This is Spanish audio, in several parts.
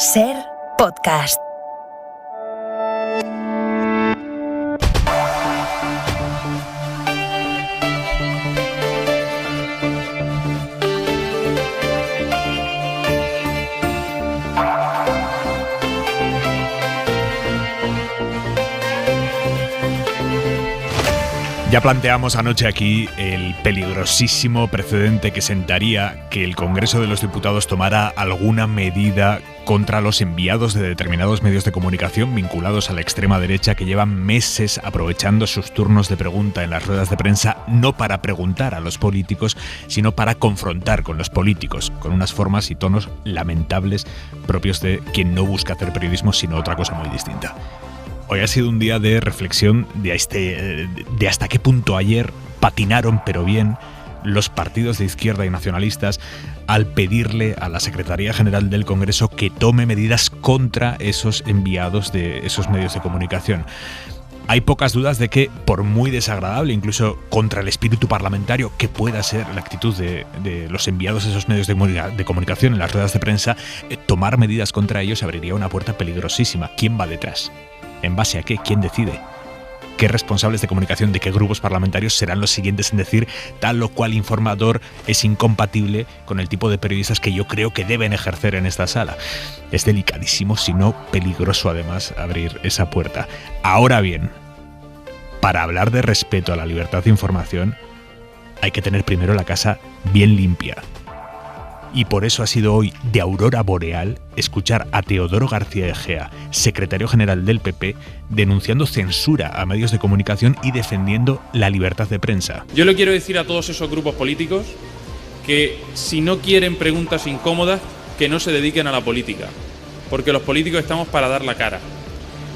SER Podcast. Ya planteamos anoche aquí el peligrosísimo precedente que sentaría que el Congreso de los Diputados tomara alguna medida contra los enviados de determinados medios de comunicación vinculados a la extrema derecha que llevan meses aprovechando sus turnos de pregunta en las ruedas de prensa no para preguntar a los políticos, sino para confrontar con los políticos, con unas formas y tonos lamentables propios de quien no busca hacer periodismo sino otra cosa muy distinta. Hoy ha sido un día de reflexión de hasta qué punto ayer patinaron, pero bien, los partidos de izquierda y nacionalistas al pedirle a la Secretaría General del Congreso que tome medidas contra esos enviados de esos medios de comunicación. Hay pocas dudas de que, por muy desagradable, incluso contra el espíritu parlamentario que pueda ser la actitud de los enviados de esos medios de comunicación en las ruedas de prensa, tomar medidas contra ellos abriría una puerta peligrosísima. ¿Quién va detrás? ¿En base a qué? ¿Quién decide? ¿Qué responsables de comunicación de qué grupos parlamentarios serán los siguientes en decir tal o cual informador es incompatible con el tipo de periodistas que yo creo que deben ejercer en esta sala? Es delicadísimo, si no peligroso además, abrir esa puerta. Ahora bien, para hablar de respeto a la libertad de información, hay que tener primero la casa bien limpia. Y por eso ha sido hoy de aurora boreal escuchar a Teodoro García Egea, secretario general del PP, denunciando censura a medios de comunicación y defendiendo la libertad de prensa. Yo le quiero decir a todos esos grupos políticos que si no quieren preguntas incómodas, que no se dediquen a la política, porque los políticos estamos para dar la cara,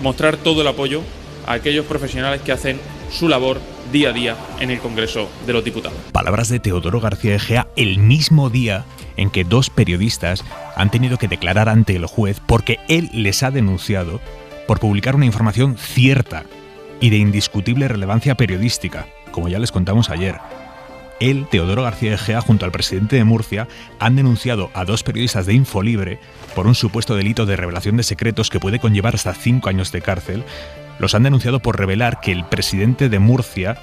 mostrar todo el apoyo a aquellos profesionales que hacen su labor día a día en el Congreso de los Diputados. Palabras de Teodoro García Egea el mismo día en que dos periodistas han tenido que declarar ante el juez porque él les ha denunciado por publicar una información cierta y de indiscutible relevancia periodística, como ya les contamos ayer. Él, Teodoro García Egea, junto al presidente de Murcia, han denunciado a dos periodistas de Infolibre por un supuesto delito de revelación de secretos que puede conllevar hasta 5 años de cárcel. Los han denunciado por revelar que el presidente de Murcia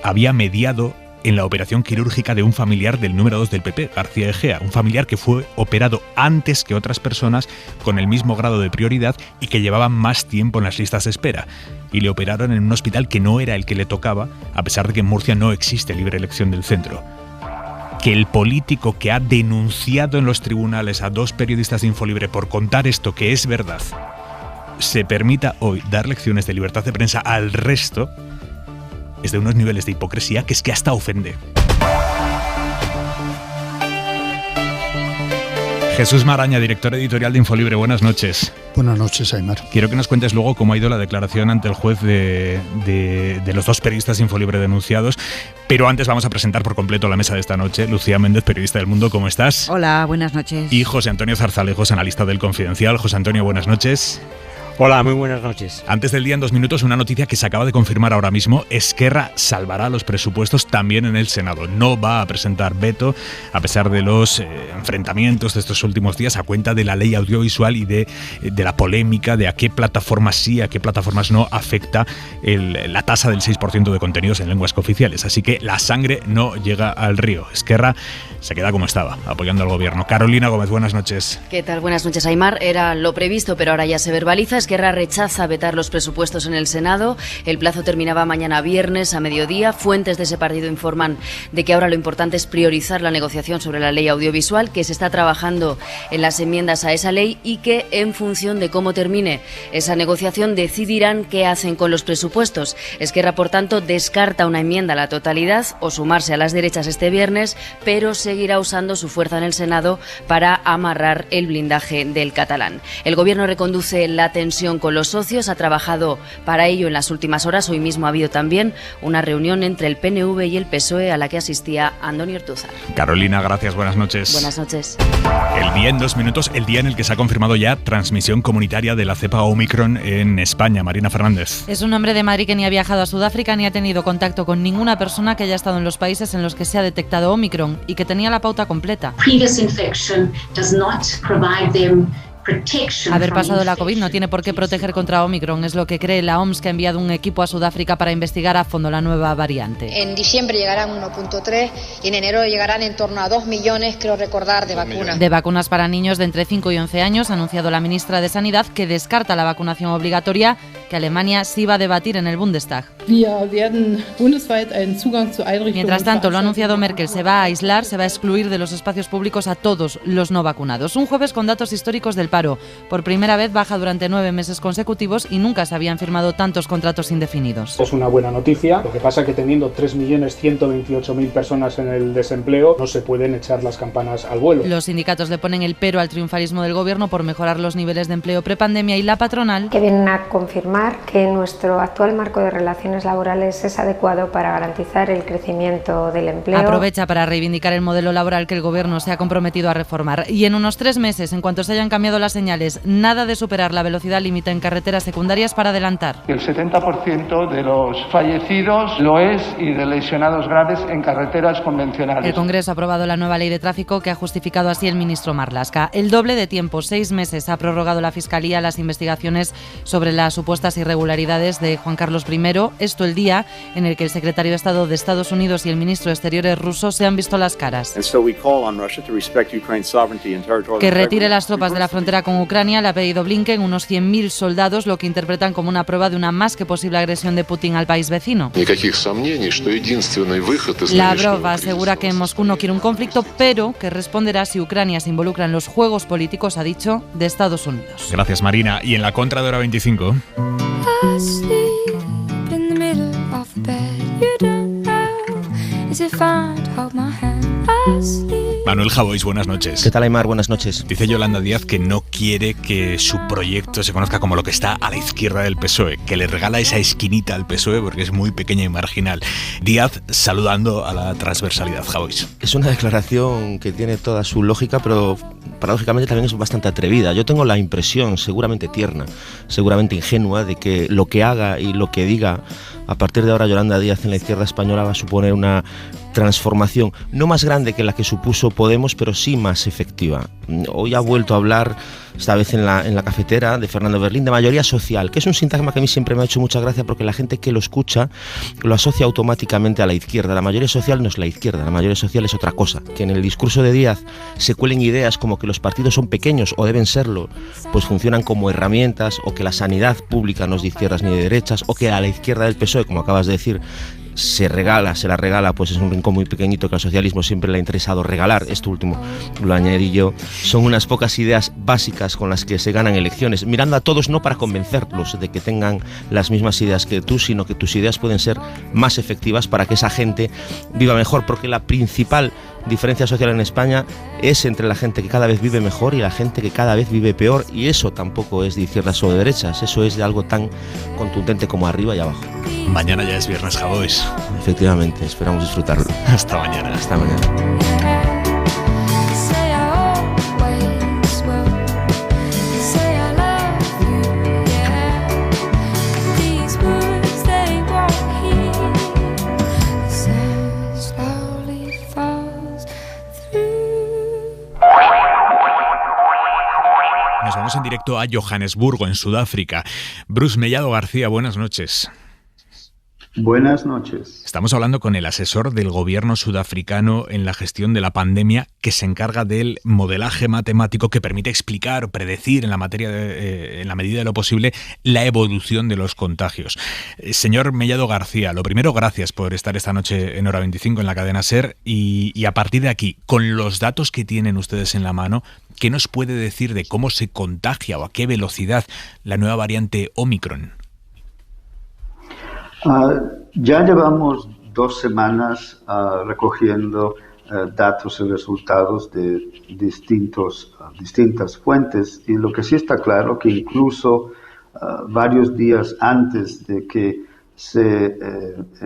había mediado en la operación quirúrgica de un familiar del número 2 del PP, García Egea, un familiar que fue operado antes que otras personas con el mismo grado de prioridad y que llevaban más tiempo en las listas de espera. Y le operaron en un hospital que no era el que le tocaba, a pesar de que en Murcia no existe libre elección del centro. Que el político que ha denunciado en los tribunales a dos periodistas de Infolibre por contar esto que es verdad, se permita hoy dar lecciones de libertad de prensa al resto, es de unos niveles de hipocresía que es que hasta ofende. Jesús Maraña, director editorial de Infolibre, buenas noches. Buenas noches, Aimar. Quiero que nos cuentes luego cómo ha ido la declaración ante el juez de los dos periodistas de Infolibre denunciados, pero antes vamos a presentar por completo la mesa de esta noche. Lucía Méndez, periodista del Mundo, ¿cómo estás? Hola, buenas noches. Y José Antonio Zarzalejos, analista del Confidencial. José Antonio, buenas noches. Hola, muy buenas noches. Antes del día, en 2 minutos, una noticia que se acaba de confirmar ahora mismo. Esquerra salvará los presupuestos también en el Senado. No va a presentar veto, a pesar de los enfrentamientos de estos últimos días a cuenta de la ley audiovisual y de la polémica de a qué plataformas sí, a qué plataformas no afecta la tasa del 6% de contenidos en lenguas cooficiales. Así que la sangre no llega al río. Esquerra se queda como estaba, apoyando al gobierno. Carolina Gómez, buenas noches. ¿Qué tal? Buenas noches, Aimar. Era lo previsto, pero ahora ya se verbaliza. Esquerra rechaza vetar los presupuestos en el Senado. El plazo terminaba mañana viernes a mediodía. Fuentes de ese partido informan de que ahora lo importante es priorizar la negociación sobre la ley audiovisual, que se está trabajando en las enmiendas a esa ley y que, en función de cómo termine esa negociación, decidirán qué hacen con los presupuestos. Esquerra, por tanto, descarta una enmienda a la totalidad o sumarse a las derechas este viernes, pero seguirá usando su fuerza en el Senado para amarrar el blindaje del catalán. El Gobierno reconduce la tensión con los socios, ha trabajado para ello en las últimas horas. Hoy mismo ha habido también una reunión entre el PNV y el PSOE a la que asistía Andoni Ortúzar. Carolina, gracias, buenas noches. Buenas noches. El día en 2 minutos, el día en el que se ha confirmado ya transmisión comunitaria de la cepa Omicron en España. Marina Fernández. Es un hombre de Madrid que ni ha viajado a Sudáfrica ni ha tenido contacto con ninguna persona que haya estado en los países en los que se ha detectado Omicron y que tenía la pauta completa. Previous infection does not provide them Haber pasado la COVID no tiene por qué proteger contra Omicron, es lo que cree la OMS, que ha enviado un equipo a Sudáfrica para investigar a fondo la nueva variante. En diciembre llegarán 1.3 y en enero llegarán en torno a 2 millones, creo recordar, de vacunas. De vacunas para niños de entre 5 y 11 años ha anunciado la ministra de Sanidad, que descarta la vacunación obligatoria, que Alemania sí va a debatir en el Bundestag. Mientras tanto, lo ha anunciado Merkel, se va a aislar, se va a excluir de los espacios públicos a todos los no vacunados. Un jueves con datos históricos del paro. Por primera vez baja durante 9 meses consecutivos y nunca se habían firmado tantos contratos indefinidos. Es una buena noticia, lo que pasa es que teniendo 3.128.000 personas en el desempleo no se pueden echar las campanas al vuelo. Los sindicatos le ponen el pero al triunfalismo del gobierno por mejorar los niveles de empleo prepandemia, y la patronal, que vienen a confirmar que nuestro actual marco de relaciones laborales es adecuado para garantizar el crecimiento del empleo. Aprovecha para reivindicar el modelo laboral que el gobierno se ha comprometido a reformar. Y en unos 3 meses, en cuanto se hayan cambiado las señales, nada de superar la velocidad límite en carreteras secundarias para adelantar. El 70% de los fallecidos lo es y de lesionados graves en carreteras convencionales. El Congreso ha aprobado la nueva ley de tráfico, que ha justificado así el ministro Marlaska. El doble de tiempo, 6 meses, ha prorrogado la Fiscalía las investigaciones sobre las supuestas irregularidades de Juan Carlos I. Esto el día en el que el secretario de Estado de Estados Unidos y el ministro de Exteriores ruso se han visto las caras. Que retire las tropas de la frontera con Ucrania le ha pedido Blinken, unos 100.000 soldados, lo que interpretan como una prueba de una más que posible agresión de Putin al país vecino. Lavrov asegura que Moscú no quiere un conflicto, pero que responderá si Ucrania se involucra en los juegos políticos, ha dicho, de Estados Unidos. Gracias, Marina. Y en la contra de Hora 25... Manuel Javois, buenas noches. ¿Qué tal, Aymar? Buenas noches. Dice Yolanda Díaz que no quiere que su proyecto se conozca como lo que está a la izquierda del PSOE, que le regala esa esquinita al PSOE porque es muy pequeña y marginal. Díaz saludando a la transversalidad, Javois. Es una declaración que tiene toda su lógica, pero paradójicamente también es bastante atrevida. Yo tengo la impresión, seguramente tierna, seguramente ingenua, de que lo que haga y lo que diga a partir de ahora Yolanda Díaz en la izquierda española va a suponer una transformación no más grande que la que supuso Podemos, pero sí más efectiva. Hoy ha vuelto a hablar, esta vez en la cafetera, de Fernando Berlín, de mayoría social, que es un sintagma que a mí siempre me ha hecho mucha gracia porque la gente que lo escucha lo asocia automáticamente a la izquierda. La mayoría social no es la izquierda, la mayoría social es otra cosa. Que en el discurso de Díaz se cuelen ideas como que los partidos son pequeños o deben serlo, pues funcionan como herramientas, o que la sanidad pública no es de izquierdas ni de derechas, o que a la izquierda del PSOE, como acabas de decir, se la regala, pues es un rincón muy pequeñito que al socialismo siempre le ha interesado regalar. Esto último lo añadí yo. Son unas pocas ideas básicas con las que se ganan elecciones, mirando a todos no para convencerlos de que tengan las mismas ideas que tú, sino que tus ideas pueden ser más efectivas para que esa gente viva mejor, porque la principal diferencia social en España es entre la gente que cada vez vive mejor y la gente que cada vez vive peor, y eso tampoco es de izquierdas o de derechas, eso es de algo tan contundente como arriba y abajo. Mañana ya es viernes, Javois. Efectivamente, esperamos disfrutarlo. Hasta mañana. Hasta mañana. Nos vamos en directo a Johannesburgo, en Sudáfrica. Bruce Mellado García, buenas noches. Buenas noches. Estamos hablando con el asesor del gobierno sudafricano en la gestión de la pandemia, que se encarga del modelaje matemático que permite explicar o predecir en la medida de lo posible la evolución de los contagios. Señor Mellado García, lo primero, gracias por estar esta noche en Hora 25 en la cadena SER, y a partir de aquí, con los datos que tienen ustedes en la mano, ¿qué nos puede decir de cómo se contagia o a qué velocidad la nueva variante Omicron? Ya llevamos 2 semanas recogiendo datos y resultados de distintas fuentes, y lo que sí está claro que incluso varios días antes de que se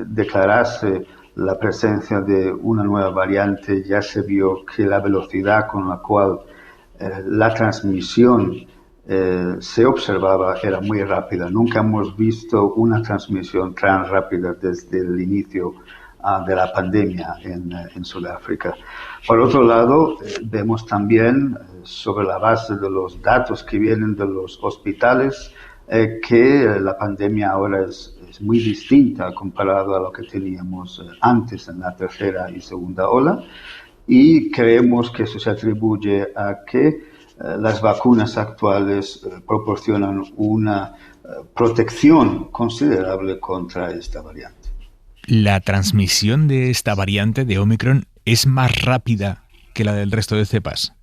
declarase la presencia de una nueva variante, ya se vio que la velocidad con la cual la transmisión se observaba era muy rápida. Nunca hemos visto una transmisión tan rápida desde el inicio de la pandemia en Sudáfrica. Por otro lado, vemos también sobre la base de los datos que vienen de los hospitales, que la pandemia ahora es muy distinta comparado a lo que teníamos antes en la tercera y segunda ola, y creemos que eso se atribuye a que las vacunas actuales proporcionan una protección considerable contra esta variante. ¿La transmisión de esta variante de Omicron es más rápida que la del resto de cepas?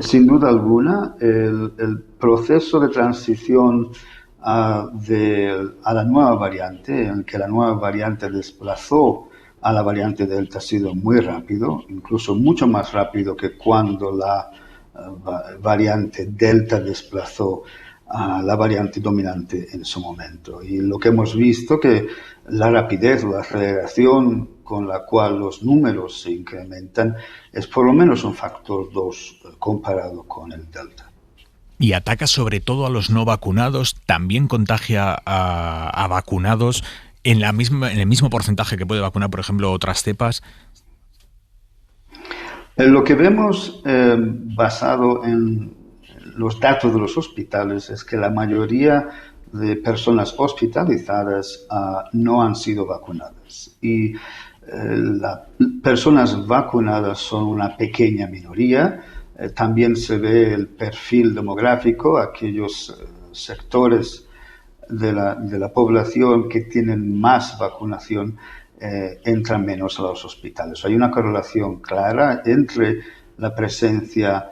Sin duda alguna, el proceso de transición a la nueva variante, en que la nueva variante desplazó a la variante Delta, ha sido muy rápido, incluso mucho más rápido que cuando la variante Delta desplazó a la variante dominante en su momento. Y lo que hemos visto que la rapidez, la aceleración con la cual los números se incrementan es por lo menos un factor 2 comparado con el Delta. Y ataca sobre todo a los no vacunados, también contagia a vacunados en el mismo porcentaje que puede vacunar, por ejemplo, otras cepas. Lo que vemos basado en los datos de los hospitales es que la mayoría de personas hospitalizadas no han sido vacunadas, y las personas vacunadas son una pequeña minoría. También se ve el perfil demográfico, aquellos sectores de la población que tienen más vacunación entran menos a los hospitales. Hay una correlación clara entre la presencia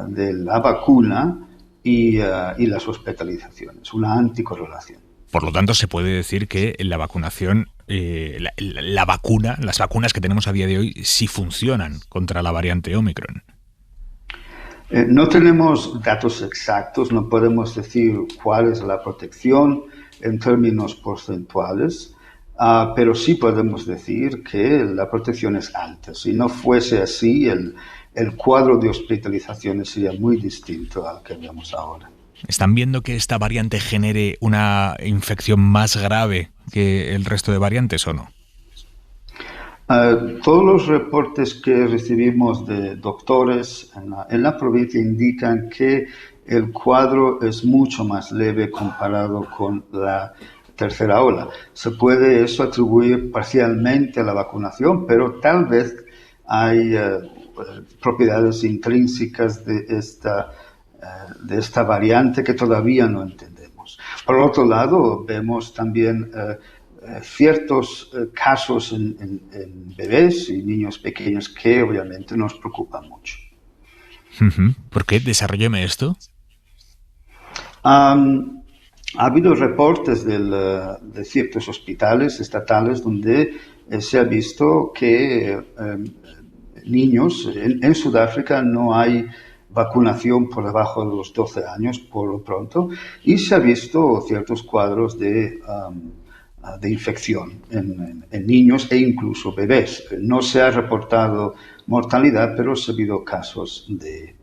de la vacuna y las hospitalizaciones, una anticorrelación. Por lo tanto, se puede decir que la vacunación, las vacunas que tenemos a día de hoy sí funcionan contra la variante Omicron. No tenemos datos exactos, no podemos decir cuál es la protección en términos porcentuales, pero sí podemos decir que la protección es alta. Si no fuese así, el cuadro de hospitalizaciones sería muy distinto al que vemos ahora. ¿Están viendo que esta variante genere una infección más grave que el resto de variantes o no? Todos los reportes que recibimos de doctores en la provincia indican que el cuadro es mucho más leve comparado con la tercera ola. Se puede eso atribuir parcialmente a la vacunación, pero tal vez hay propiedades intrínsecas de esta variante que todavía no entendemos. Por otro lado, vemos también ciertos casos en bebés y niños pequeños que obviamente nos preocupan mucho. ¿Por qué? Desarrólleme esto. Ha habido reportes de ciertos hospitales estatales donde se ha visto que niños en Sudáfrica no hay vacunación por debajo de los 12 años por lo pronto, y se ha visto ciertos cuadros de infección en niños e incluso bebés. No se ha reportado mortalidad, pero se ha habido casos de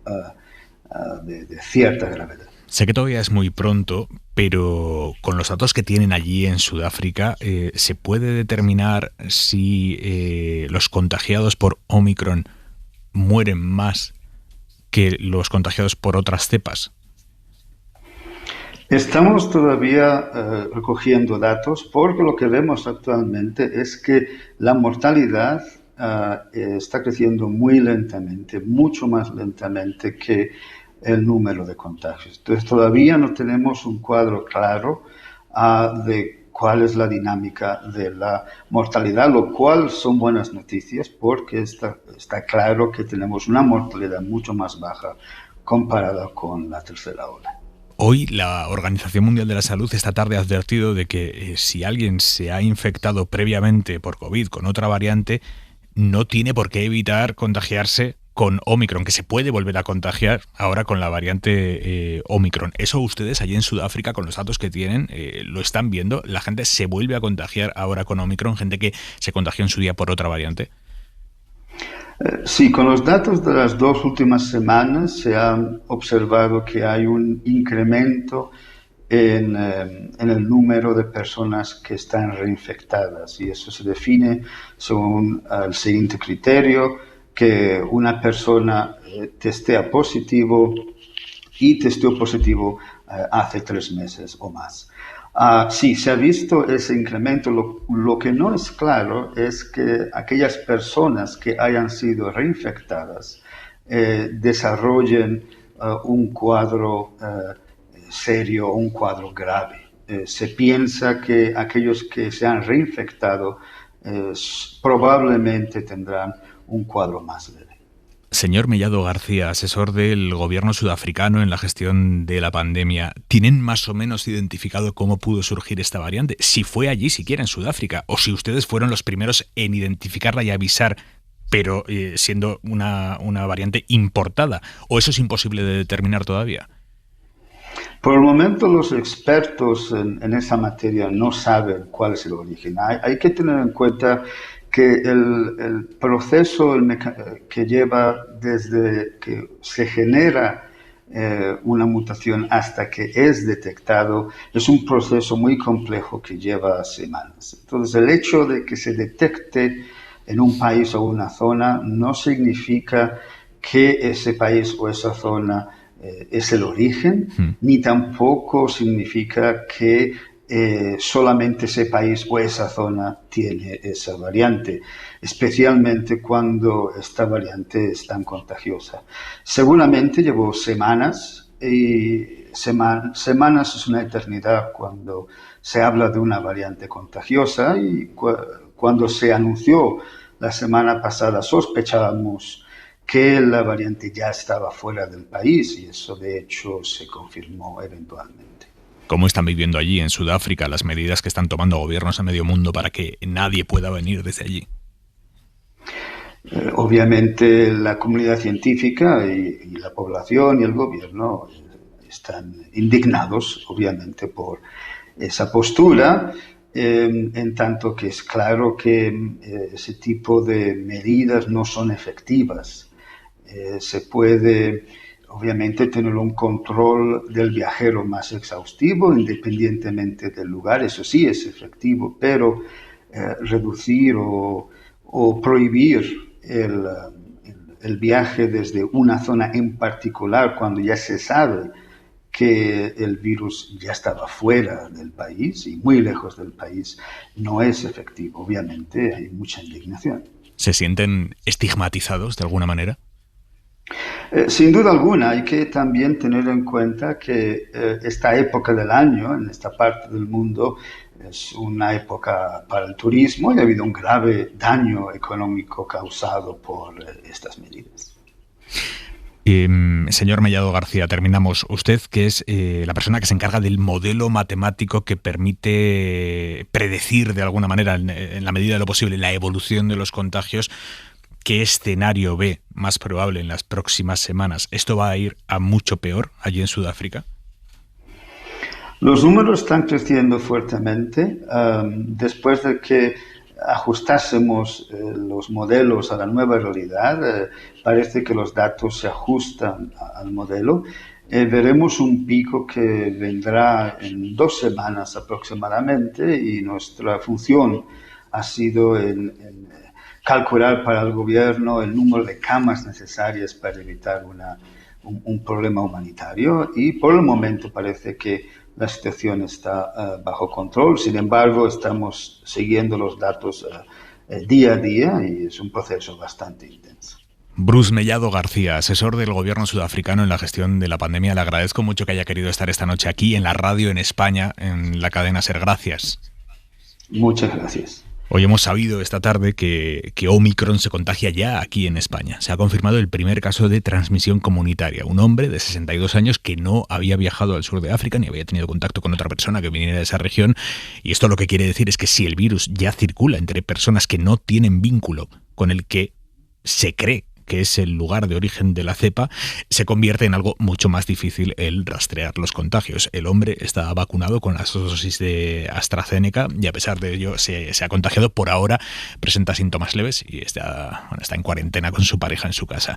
cierta gravedad. Sé que todavía es muy pronto, pero con los datos que tienen allí en Sudáfrica, ¿se puede determinar si los contagiados por Omicron mueren más que los contagiados por otras cepas? Estamos todavía recogiendo datos, porque lo que vemos actualmente es que la mortalidad está creciendo muy lentamente, mucho más lentamente que el número de contagios. Entonces todavía no tenemos un cuadro claro de cuál es la dinámica de la mortalidad, lo cual son buenas noticias, porque está claro que tenemos una mortalidad mucho más baja comparada con la tercera ola. Hoy la Organización Mundial de la Salud esta tarde ha advertido de que si alguien se ha infectado previamente por COVID con otra variante, no tiene por qué evitar contagiarse con Omicron, que se puede volver a contagiar ahora con la variante Omicron. ¿Eso ustedes allí en Sudáfrica, con los datos que tienen, lo están viendo? ¿La gente se vuelve a contagiar ahora con Omicron? ¿Gente que se contagió en su día por otra variante? Sí, con los datos de las 2 últimas semanas se ha observado que hay un incremento en el número de personas que están reinfectadas, y eso se define según el siguiente criterio, que una persona testea positivo y testeó positivo hace 3 meses o más. Sí, se ha visto ese incremento. Lo que no es claro es que aquellas personas que hayan sido reinfectadas desarrollen un cuadro serio o un cuadro grave. Se piensa que aquellos que se han reinfectado probablemente tendrán un cuadro más leve. Señor Mellado García, asesor del gobierno sudafricano en la gestión de la pandemia, ¿tienen más o menos identificado cómo pudo surgir esta variante? Si fue allí siquiera en Sudáfrica, o si ustedes fueron los primeros en identificarla y avisar, pero siendo una variante importada, ¿o eso es imposible de determinar todavía? Por el momento los expertos en esa materia no saben cuál es el origen. Hay que tener en cuenta que el proceso que lleva desde que se genera una mutación hasta que es detectado es un proceso muy complejo que lleva semanas. Entonces, el hecho de que se detecte en un país o una zona no significa que ese país o esa zona es el origen, ni tampoco significa que solamente ese país o esa zona tiene esa variante, especialmente cuando esta variante es tan contagiosa. Seguramente llevó semanas, y semanas es una eternidad cuando se habla de una variante contagiosa, y cuando se anunció la semana pasada sospechábamos que la variante ya estaba fuera del país, y eso de hecho se confirmó eventualmente. ¿Cómo están viviendo allí, en Sudáfrica, las medidas que están tomando gobiernos en medio mundo para que nadie pueda venir desde allí? Obviamente la comunidad científica y la población y el gobierno están indignados, obviamente, por esa postura, en tanto que es claro que ese tipo de medidas no son efectivas. Se puede, obviamente, tener un control del viajero más exhaustivo, independientemente del lugar, eso sí es efectivo, pero reducir o prohibir el viaje desde una zona en particular cuando ya se sabe que el virus ya estaba fuera del país y muy lejos del país, no es efectivo. Obviamente hay mucha indignación. ¿Se sienten estigmatizados de alguna manera? Sin duda alguna, hay que también tener en cuenta que esta época del año, en esta parte del mundo, es una época para el turismo y ha habido un grave daño económico causado por estas medidas. Señor Mellado García, terminamos. Usted, que es la persona que se encarga del modelo matemático que permite predecir de alguna manera, en la medida de lo posible, la evolución de los contagios, ¿qué escenario ve más probable en las próximas semanas? ¿Esto va a ir a mucho peor allí en Sudáfrica? Los números están creciendo fuertemente. Después de que ajustásemos los modelos a la nueva realidad, parece que los datos se ajustan al modelo. Veremos un pico que vendrá en 2 semanas aproximadamente, y nuestra función ha sido en calcular para el gobierno el número de camas necesarias para evitar un problema humanitario, y por el momento parece que la situación está bajo control. Sin embargo, estamos siguiendo los datos día a día y es un proceso bastante intenso. Bruce Mellado García, asesor del gobierno sudafricano en la gestión de la pandemia, le agradezco mucho que haya querido estar esta noche aquí en la radio en España, en la cadena SER. Gracias. Muchas gracias. Hoy hemos sabido esta tarde que Omicron se contagia ya aquí en España. Se ha confirmado el primer caso de transmisión comunitaria. Un hombre de 62 años que no había viajado al sur de África ni había tenido contacto con otra persona que viniera de esa región. Y esto lo que quiere decir es que si el virus ya circula entre personas que no tienen vínculo con el que se cree que es el lugar de origen de la cepa, se convierte en algo mucho más difícil el rastrear los contagios. El hombre está vacunado con las dosis de AstraZeneca y a pesar de ello se ha contagiado. Por ahora presenta síntomas leves y está en cuarentena con su pareja en su casa.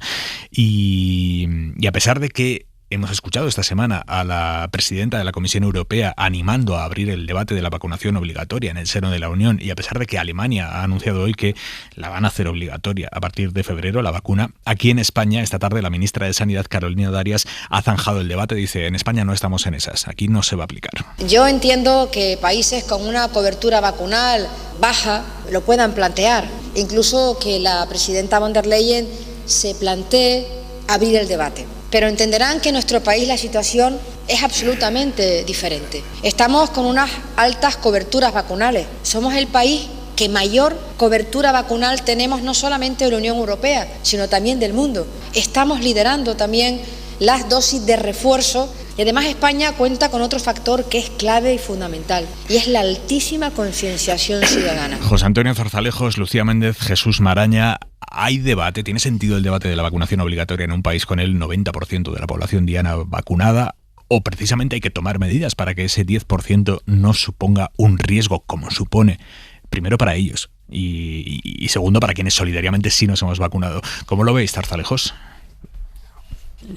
Y a pesar de que hemos escuchado esta semana a la presidenta de la Comisión Europea animando a abrir el debate de la vacunación obligatoria en el seno de la Unión, y a pesar de que Alemania ha anunciado hoy que la van a hacer obligatoria a partir de febrero, la vacuna, aquí en España esta tarde la ministra de Sanidad, Carolina Darias, ha zanjado el debate. Dice, en España no estamos en esas, aquí no se va a aplicar. Yo entiendo que países con una cobertura vacunal baja lo puedan plantear, incluso que la presidenta von der Leyen se plantee abrir el debate. Pero entenderán que en nuestro país la situación es absolutamente diferente. Estamos con unas altas coberturas vacunales. Somos el país que mayor cobertura vacunal tenemos, no solamente de la Unión Europea, sino también del mundo. Estamos liderando también las dosis de refuerzo, y además España cuenta con otro factor que es clave y fundamental, y es la altísima concienciación ciudadana. José Antonio Zarzalejos, Lucía Méndez, Jesús Maraña, ¿hay debate? ¿Tiene sentido el debate de la vacunación obligatoria en un país con el 90% de la población diana vacunada? ¿O precisamente hay que tomar medidas para que ese 10% no suponga un riesgo, como supone, primero para ellos y segundo para quienes solidariamente sí nos hemos vacunado? ¿Cómo lo veis, Zarzalejos?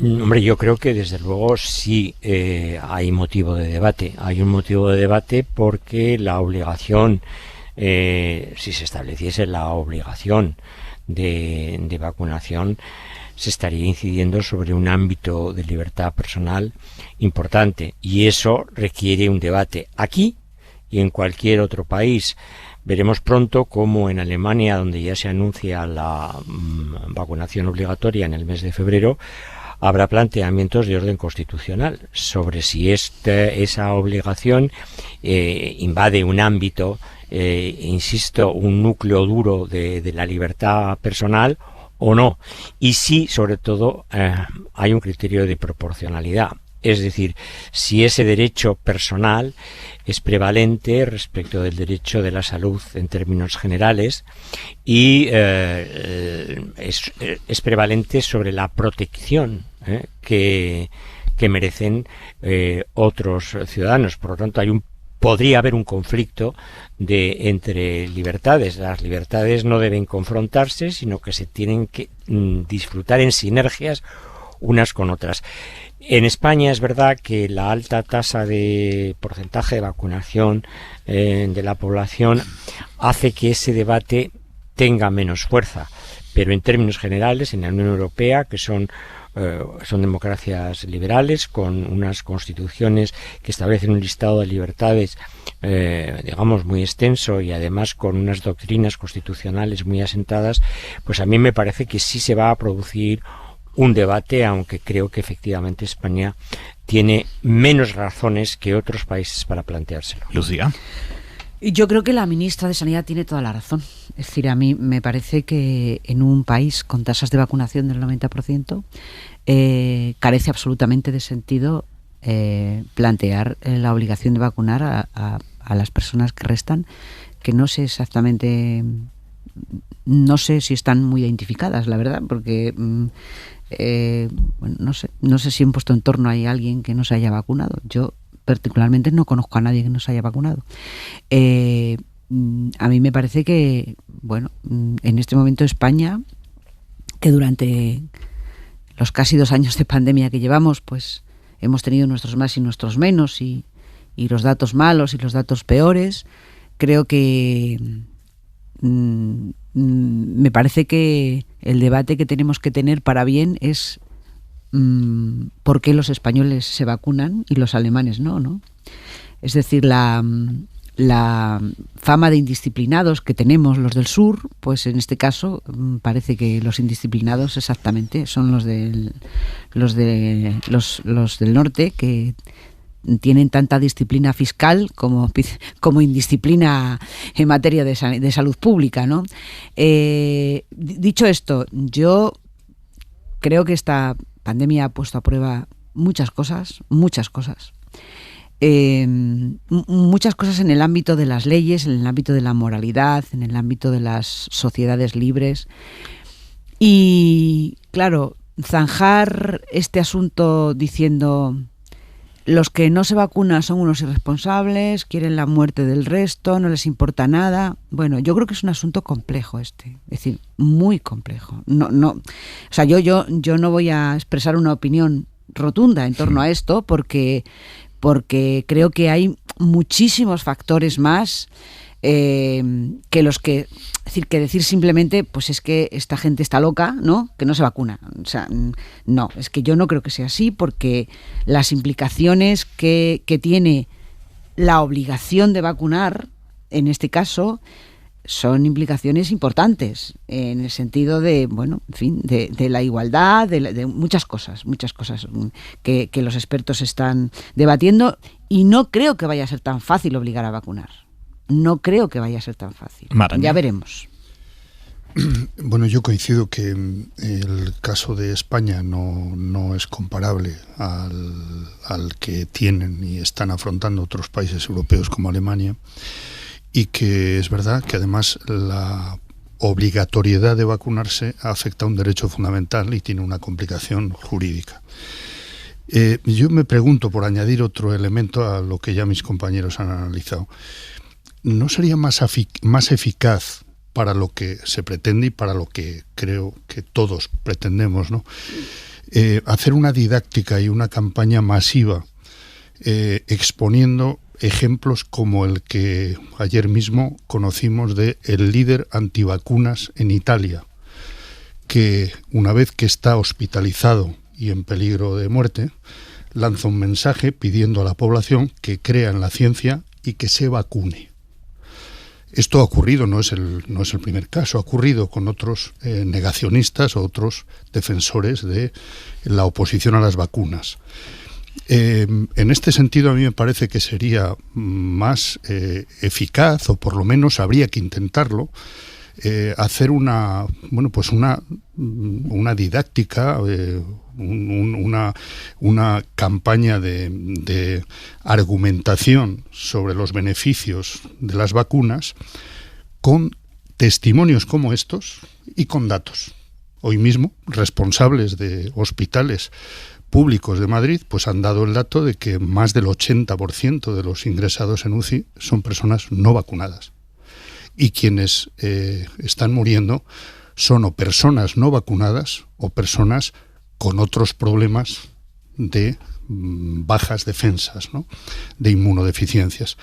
Hombre, yo creo que desde luego sí hay motivo de debate. Hay un motivo de debate porque la obligación, si se estableciese la obligación de vacunación, se estaría incidiendo sobre un ámbito de libertad personal importante, y eso requiere un debate aquí y en cualquier otro país. Veremos pronto cómo en Alemania, donde ya se anuncia la vacunación obligatoria en el mes de febrero, habrá planteamientos de orden constitucional sobre si esa obligación invade un ámbito, insisto, un núcleo duro de la libertad personal o no, y si sobre todo hay un criterio de proporcionalidad. Es decir, si ese derecho personal es prevalente respecto del derecho de la salud en términos generales y es prevalente sobre la protección que merecen otros ciudadanos. Por lo tanto, podría haber un conflicto entre libertades. Las libertades no deben confrontarse, sino que se tienen que disfrutar en sinergias unas con otras. En España es verdad que la alta tasa de porcentaje de vacunación de la población hace que ese debate tenga menos fuerza, pero en términos generales, en la Unión Europea, que son democracias liberales con unas constituciones que establecen un listado de libertades digamos muy extenso y además con unas doctrinas constitucionales muy asentadas, pues a mí me parece que sí se va a producir un debate, aunque creo que efectivamente España tiene menos razones que otros países para planteárselo. Lucía. Yo creo que la ministra de Sanidad tiene toda la razón. Es decir, a mí me parece que en un país con tasas de vacunación del 90% carece absolutamente de sentido plantear la obligación de vacunar a las personas que restan, que no sé exactamente, no sé si están muy identificadas, la verdad, porque bueno, no sé si en vuestro entorno hay alguien que no se haya vacunado. Yo particularmente no conozco a nadie que no se haya vacunado. A mí me parece que, bueno, en este momento España, que durante los casi 2 años de pandemia que llevamos, pues hemos tenido nuestros más y nuestros menos, y los datos malos y los datos peores, creo que me parece que el debate que tenemos que tener para bien es por qué los españoles se vacunan y los alemanes no. Es decir, la fama de indisciplinados que tenemos los del sur, pues en este caso parece que los indisciplinados exactamente son los del norte, que tienen tanta disciplina fiscal como indisciplina en materia de salud pública, ¿no? Dicho esto, yo creo que esta pandemia ha puesto a prueba muchas cosas. Muchas cosas en el ámbito de las leyes, en el ámbito de la moralidad, en el ámbito de las sociedades libres. Y claro, zanjar este asunto diciendo los que no se vacunan son unos irresponsables, quieren la muerte del resto, no les importa nada. Bueno, yo creo que es un asunto complejo es decir, muy complejo. O sea, yo no voy a expresar una opinión rotunda en torno a esto, porque creo que hay muchísimos factores más que los que decir simplemente pues es que esta gente está loca, ¿no? Que no se vacuna. O sea, no, es que yo no creo que sea así, porque las implicaciones que tiene la obligación de vacunar, en este caso, son implicaciones importantes en el sentido de, bueno, en fin, de la igualdad, de muchas cosas que los expertos están debatiendo, y no creo que vaya a ser tan fácil obligar a vacunar. No creo que vaya a ser tan fácil. Maraña. Ya veremos. Bueno, yo coincido que el caso de España no es comparable al que tienen y están afrontando otros países europeos como Alemania, y que es verdad que además la obligatoriedad de vacunarse afecta a un derecho fundamental y tiene una complicación jurídica. Yo me pregunto, por añadir otro elemento a lo que ya mis compañeros han analizado, ¿no sería más eficaz para lo que se pretende y para lo que creo que todos pretendemos, ¿no? Hacer una didáctica y una campaña masiva exponiendo ejemplos como el que ayer mismo conocimos de el líder antivacunas en Italia, que una vez que está hospitalizado y en peligro de muerte, lanza un mensaje pidiendo a la población que crea en la ciencia y que se vacune. Esto ha ocurrido, no es el primer caso, ha ocurrido con otros negacionistas o otros defensores de la oposición a las vacunas. En este sentido, a mí me parece que sería más eficaz, o por lo menos habría que intentarlo, hacer una didáctica, una campaña de argumentación sobre los beneficios de las vacunas con testimonios como estos y con datos. Hoy mismo, responsables de hospitales públicos de Madrid pues han dado el dato de que más del 80% de los ingresados en UCI son personas no vacunadas. Y quienes están muriendo son o personas no vacunadas o personas con otros problemas de bajas defensas, ¿no? De inmunodeficiencias.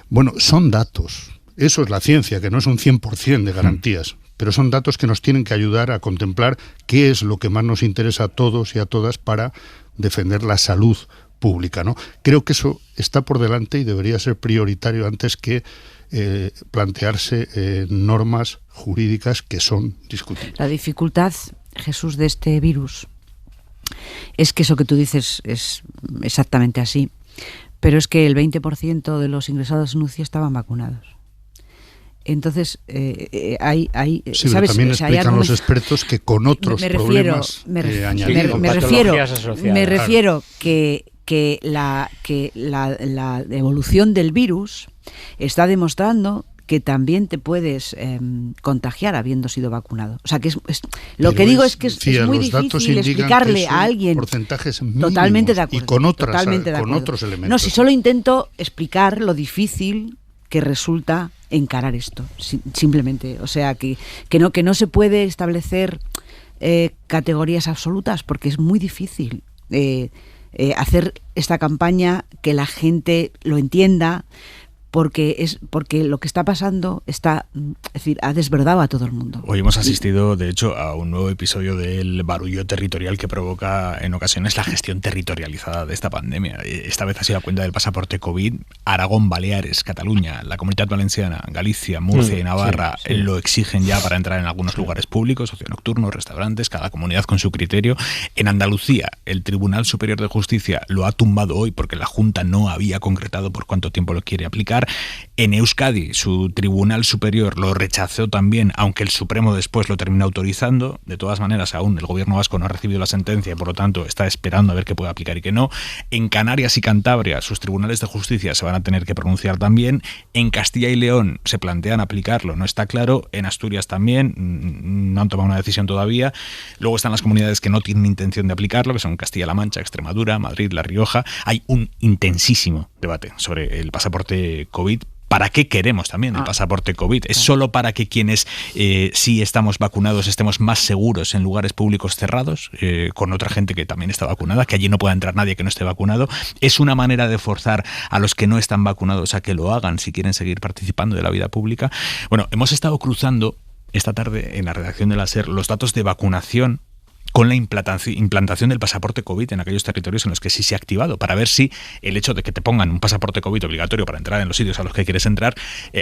Bueno, son datos. Eso es la ciencia, que no es un 100% de garantías, pero son datos que nos tienen que ayudar a contemplar qué es lo que más nos interesa a todos y a todas para defender la salud pública, ¿no? Creo que eso está por delante y debería ser prioritario antes que plantearse normas jurídicas que son discutibles. La dificultad, Jesús, de este virus es que eso que tú dices es exactamente así, pero es que el 20% de los ingresados en UCI estaban vacunados. Entonces, hay sí, ¿sabes? Pero también explican los expertos que con otros problemas añadidos. Me refiero que la evolución del virus está demostrando que también te puedes contagiar habiendo sido vacunado. O sea, que lo que digo es que es muy difícil explicarle a alguien. Porcentajes mínimos, totalmente de acuerdo. Y con otros elementos. No, si solo intento explicar lo difícil que resulta encarar esto, simplemente. O sea, que no se puede establecer categorías absolutas porque es muy difícil hacer esta campaña, que la gente lo entienda, porque lo que está pasando ha desverdado a todo el mundo. Hoy hemos asistido, de hecho, a un nuevo episodio del barullo territorial que provoca en ocasiones la gestión territorializada de esta pandemia. Esta vez ha sido a cuenta del pasaporte COVID. Aragón, Baleares, Cataluña, la Comunidad Valenciana, Galicia, Murcia y Navarra lo exigen ya para entrar en algunos lugares públicos, ocio nocturno, restaurantes, cada comunidad con su criterio. En Andalucía, el Tribunal Superior de Justicia lo ha tumbado hoy porque la Junta no había concretado por cuánto tiempo lo quiere aplicar. En Euskadi, su Tribunal Superior lo rechazó también, aunque el Supremo después lo terminó autorizando. De todas maneras, aún el gobierno vasco no ha recibido la sentencia y por lo tanto está esperando a ver qué puede aplicar y qué no. En Canarias y Cantabria, sus tribunales de justicia se van a tener que pronunciar también. En Castilla y León se plantean aplicarlo, no está claro. En Asturias también, no han tomado una decisión todavía. Luego están las comunidades que no tienen intención de aplicarlo, que son Castilla-La Mancha, Extremadura, Madrid, La Rioja. Hay un intensísimo debate sobre el pasaporte COVID, ¿Para qué queremos también el pasaporte COVID? ¿Es solo para que quienes sí estamos vacunados estemos más seguros en lugares públicos cerrados, con otra gente que también está vacunada, que allí no pueda entrar nadie que no esté vacunado? ¿Es una manera de forzar a los que no están vacunados a que lo hagan si quieren seguir participando de la vida pública? Bueno, hemos estado cruzando esta tarde en la redacción de la SER los datos de vacunación con la implantación del pasaporte COVID en aquellos territorios en los que sí se ha activado, para ver si el hecho de que te pongan un pasaporte COVID obligatorio para entrar en los sitios a los que quieres entrar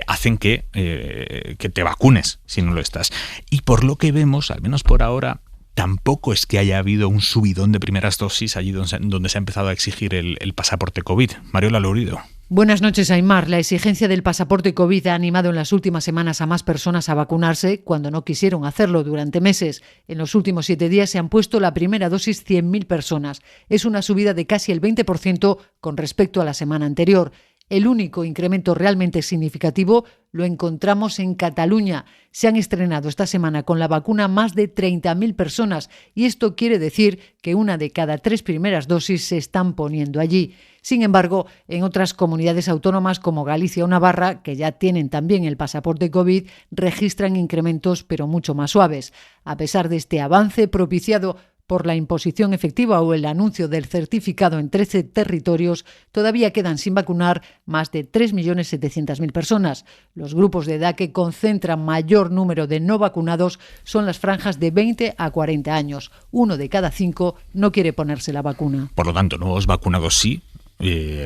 hacen que te vacunes si no lo estás. Y por lo que vemos, al menos por ahora, tampoco es que haya habido un subidón de primeras dosis allí donde se ha empezado a exigir el pasaporte COVID. Mariola Lourido. Buenas noches, Aimar. La exigencia del pasaporte COVID ha animado en las últimas semanas a más personas a vacunarse cuando no quisieron hacerlo durante meses. En los últimos 7 días se han puesto la primera dosis 100.000 personas. Es una subida de casi el 20% con respecto a la semana anterior. El único incremento realmente significativo lo encontramos en Cataluña. Se han estrenado esta semana con la vacuna más de 30.000 personas y esto quiere decir que 1 de cada 3 primeras dosis se están poniendo allí. Sin embargo, en otras comunidades autónomas como Galicia o Navarra, que ya tienen también el pasaporte COVID, registran incrementos pero mucho más suaves. A pesar de este avance propiciado por la imposición efectiva o el anuncio del certificado en 13 territorios, todavía quedan sin vacunar más de 3.700.000 personas. Los grupos de edad que concentran mayor número de no vacunados son las franjas de 20 a 40 años. 1 de cada 5 no quiere ponerse la vacuna. Por lo tanto, nuevos vacunados sí,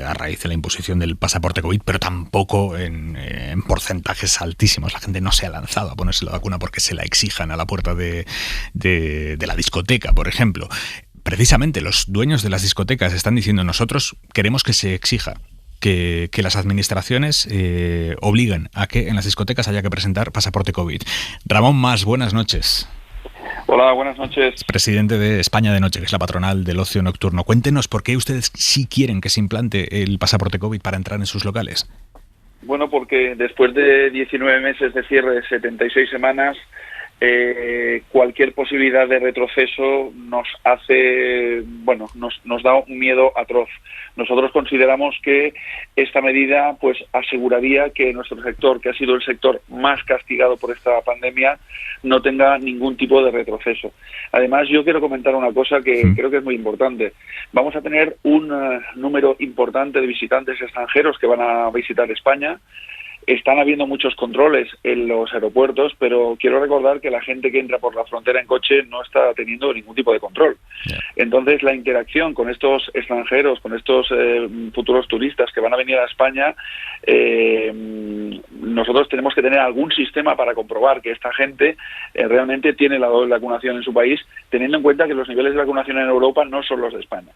a raíz de la imposición del pasaporte COVID, pero tampoco en porcentajes altísimos. La gente no se ha lanzado a ponerse la vacuna porque se la exijan a la puerta de la discoteca, por ejemplo. Precisamente los dueños de las discotecas están diciendo: nosotros queremos que se exija que las administraciones obliguen a que en las discotecas haya que presentar pasaporte COVID. Ramón Mas, buenas noches. Hola, buenas noches. Presidente de España de Noche, que es la patronal del ocio nocturno. Cuéntenos por qué ustedes sí quieren que se implante el pasaporte COVID para entrar en sus locales. Bueno, porque después de 19 meses de cierre, 76 semanas, cualquier posibilidad de retroceso nos da un miedo atroz. Nosotros consideramos que esta medida pues aseguraría que nuestro sector, que ha sido el sector más castigado por esta pandemia, no tenga ningún tipo de retroceso. Además, yo quiero comentar una cosa que creo que es muy importante. Vamos a tener un número importante de visitantes extranjeros que van a visitar España. Están habiendo muchos controles en los aeropuertos, pero quiero recordar que la gente que entra por la frontera en coche no está teniendo ningún tipo de control. Entonces, la interacción con estos extranjeros, con estos futuros turistas que van a venir a España, nosotros tenemos que tener algún sistema para comprobar que esta gente realmente tiene la doble vacunación en su país, teniendo en cuenta que los niveles de vacunación en Europa no son los de España.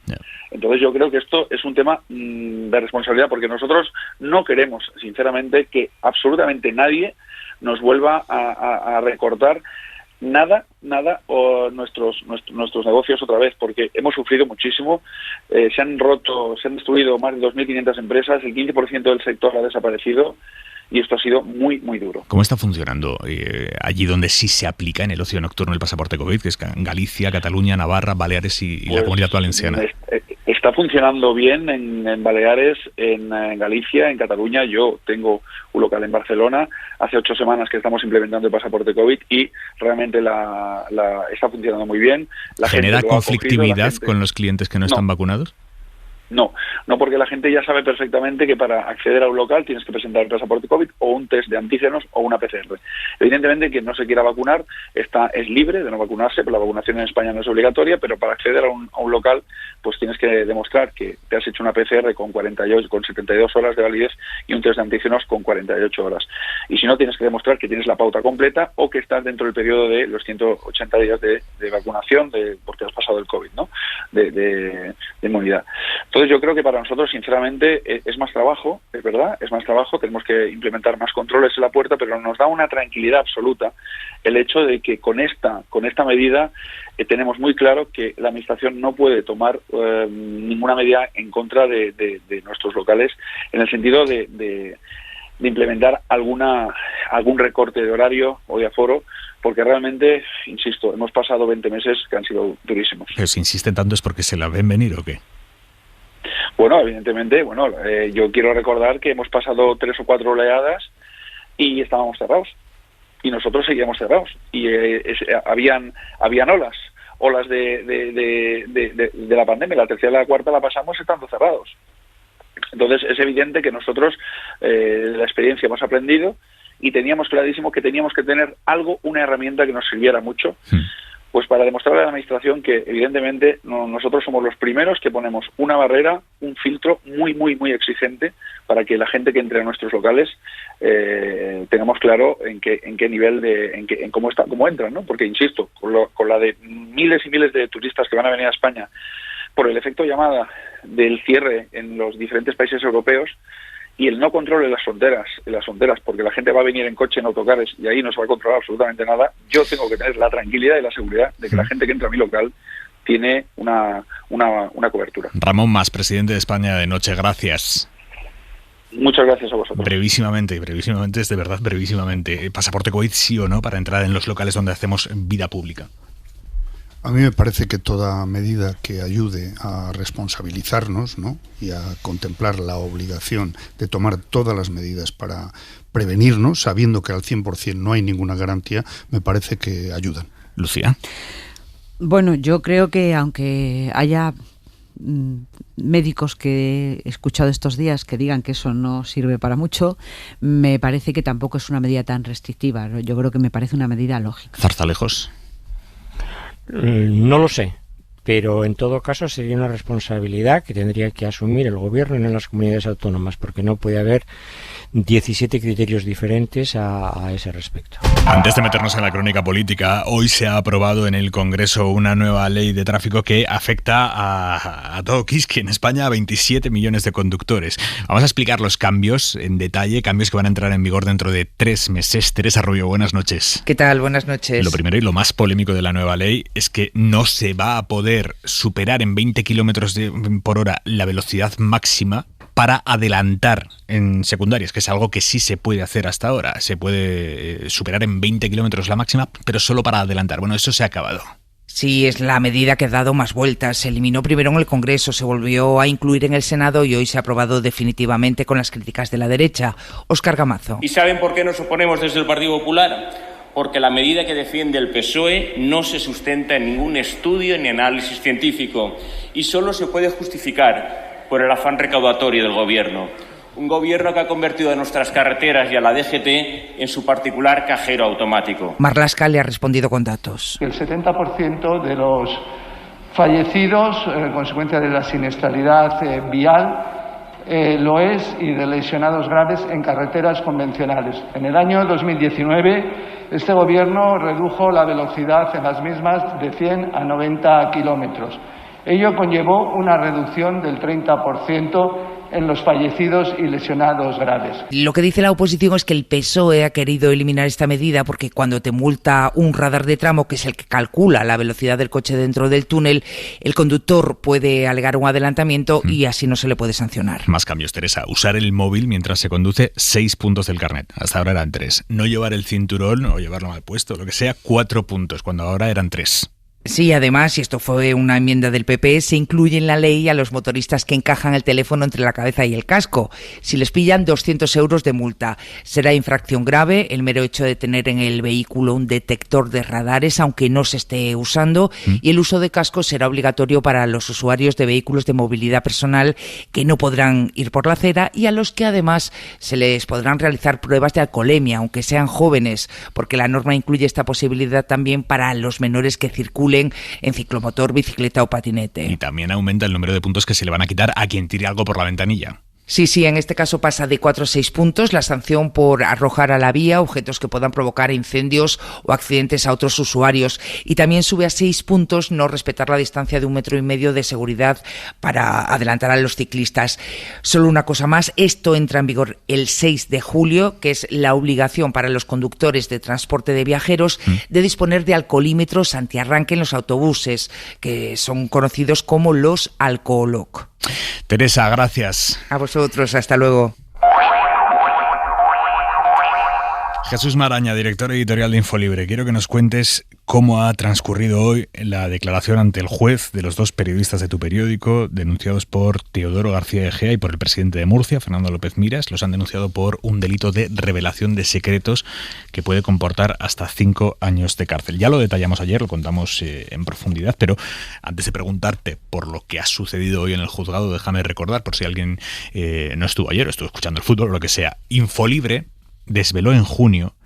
Entonces, yo creo que esto es un tema de responsabilidad, porque nosotros no queremos, sinceramente, que absolutamente nadie nos vuelva a recortar nada o nuestros negocios otra vez, porque hemos sufrido muchísimo. Se han destruido más de 2.500 empresas, el 15% del sector ha desaparecido y esto ha sido muy, muy duro. ¿Cómo está funcionando allí donde sí se aplica en el ocio nocturno el pasaporte COVID, que es Galicia, Cataluña, Navarra, Baleares y la Comunidad Valenciana? Está funcionando bien en Baleares, en Galicia, en Cataluña. Yo tengo un local en Barcelona. Hace 8 semanas que estamos implementando el pasaporte COVID y realmente está funcionando muy bien. ¿Genera conflictividad con los clientes que no están vacunados? No, porque la gente ya sabe perfectamente que para acceder a un local tienes que presentar el pasaporte COVID o un test de antígenos o una PCR. Evidentemente, quien no se quiera vacunar es libre de no vacunarse, pero la vacunación en España no es obligatoria, pero para acceder a un local pues tienes que demostrar que te has hecho una PCR con 72 horas de validez y un test de antígenos con 48 horas. Y si no, tienes que demostrar que tienes la pauta completa o que estás dentro del periodo de los 180 días de vacunación porque has pasado el COVID, ¿no? De inmunidad. Entonces yo creo que para nosotros, sinceramente, es más trabajo, es verdad, es más trabajo, tenemos que implementar más controles en la puerta, pero nos da una tranquilidad absoluta el hecho de que con esta medida tenemos muy claro que la Administración no puede tomar ninguna medida en contra de nuestros locales, en el sentido de implementar algún recorte de horario o de aforo, porque realmente, insisto, hemos pasado 20 meses que han sido durísimos. Pero si insisten tanto, ¿es porque se la ven venir o qué? Bueno, evidentemente, yo quiero recordar que hemos pasado 3 o 4 oleadas y estábamos cerrados. Y nosotros seguíamos cerrados. Y habían olas de la pandemia. La tercera y la cuarta la pasamos estando cerrados. Entonces es evidente que nosotros de la experiencia hemos aprendido y teníamos clarísimo que teníamos que tener una herramienta que nos sirviera mucho, pues para demostrarle a la Administración que evidentemente nosotros somos los primeros que ponemos una barrera, un filtro muy, muy, muy exigente para que la gente que entre a nuestros locales tengamos claro en qué nivel en cómo entran, ¿no? Porque insisto, con la de miles y miles de turistas que van a venir a España por el efecto llamada del cierre en los diferentes países europeos y el no control en las fronteras, porque la gente va a venir en coche, en autocares, y ahí no se va a controlar absolutamente nada, yo tengo que tener la tranquilidad y la seguridad de que la gente que entra a mi local tiene una cobertura. Ramón Mas, presidente de España de Noche, gracias. Muchas gracias a vosotros. Brevísimamente, es de verdad brevísimamente. ¿Pasaporte COVID sí o no para entrar en los locales donde hacemos vida pública? A mí me parece que toda medida que ayude a responsabilizarnos, ¿no?, y a contemplar la obligación de tomar todas las medidas para prevenirnos, sabiendo que al 100% no hay ninguna garantía, me parece que ayudan. Lucía. Bueno, yo creo que aunque haya médicos que he escuchado estos días que digan que eso no sirve para mucho, me parece que tampoco es una medida tan restrictiva. Yo creo que me parece una medida lógica. Zarzalejos. No lo sé, pero en todo caso sería una responsabilidad que tendría que asumir el gobierno en las comunidades autónomas, porque no puede haber 17 criterios diferentes a ese respecto. Antes de meternos en la crónica política, hoy se ha aprobado en el Congreso una nueva ley de tráfico que afecta a todo Quisqui, en España, a 27 millones de conductores. Vamos a explicar los cambios en detalle, cambios que van a entrar en vigor dentro de 3 meses. Teresa Rubio, buenas noches. ¿Qué tal? Buenas noches. Lo primero y lo más polémico de la nueva ley es que no se va a poder superar en 20 kilómetros por hora la velocidad máxima para adelantar en secundarias, que es algo que sí se puede hacer hasta ahora. Se puede superar en 20 kilómetros la máxima, pero solo para adelantar. Bueno, eso se ha acabado. Sí, es la medida que ha dado más vueltas. Se eliminó primero en el Congreso, se volvió a incluir en el Senado y hoy se ha aprobado definitivamente con las críticas de la derecha. Óscar Gamazo. ¿Y saben por qué nos oponemos desde el Partido Popular? Porque la medida que defiende el PSOE no se sustenta en ningún estudio ni análisis científico y solo se puede justificar por el afán recaudatorio del Gobierno. Un Gobierno que ha convertido a nuestras carreteras y a la DGT en su particular cajero automático. Marlaska le ha respondido con datos. El 70% de los fallecidos, en consecuencia de la siniestralidad vial, lo es, y de lesionados graves en carreteras convencionales. En el año 2019, este Gobierno redujo la velocidad en las mismas de 100 a 90 kilómetros. Ello conllevó una reducción del 30% en los fallecidos y lesionados graves. Lo que dice la oposición es que el PSOE ha querido eliminar esta medida porque cuando te multa un radar de tramo, que es el que calcula la velocidad del coche dentro del túnel, el conductor puede alegar un adelantamiento y así no se le puede sancionar. Más cambios, Teresa. Usar el móvil mientras se conduce, 6 puntos del carnet. Hasta ahora eran 3. No llevar el cinturón o llevarlo mal puesto, lo que sea, 4 puntos, cuando ahora eran 3. Sí, además, y esto fue una enmienda del PP, se incluye en la ley a los motoristas que encajan el teléfono entre la cabeza y el casco. Si les pillan, 200 euros de multa. Será infracción grave el mero hecho de tener en el vehículo un detector de radares, aunque no se esté usando, y el uso de casco será obligatorio para los usuarios de vehículos de movilidad personal que no podrán ir por la acera y a los que además se les podrán realizar pruebas de alcoholemia, aunque sean jóvenes, porque la norma incluye esta posibilidad también para los menores que circulan en ciclomotor, bicicleta o patinete. Y también aumenta el número de puntos que se le van a quitar a quien tire algo por la ventanilla. Sí, en este caso pasa de 4 a 6 puntos la sanción por arrojar a la vía objetos que puedan provocar incendios o accidentes a otros usuarios, y también sube a 6 puntos no respetar la distancia de 1,5 metros de seguridad para adelantar a los ciclistas. Solo una cosa más, esto entra en vigor el 6 de julio, que es la obligación para los conductores de transporte de viajeros de disponer de alcoholímetros antiarranque en los autobuses, que son conocidos como los alcoholoc. Teresa, gracias. A vosotros, hasta luego. Jesús Maraña, director editorial de Infolibre. Quiero que nos cuentes cómo ha transcurrido hoy la declaración ante el juez de los dos periodistas de tu periódico, denunciados por Teodoro García Egea y por el presidente de Murcia, Fernando López Miras. Los han denunciado por un delito de revelación de secretos que puede comportar hasta 5 años de cárcel. Ya lo detallamos ayer, lo contamos en profundidad, pero antes de preguntarte por lo que ha sucedido hoy en el juzgado, déjame recordar, por si alguien no estuvo ayer o estuvo escuchando el fútbol o lo que sea, Infolibre desveló en junio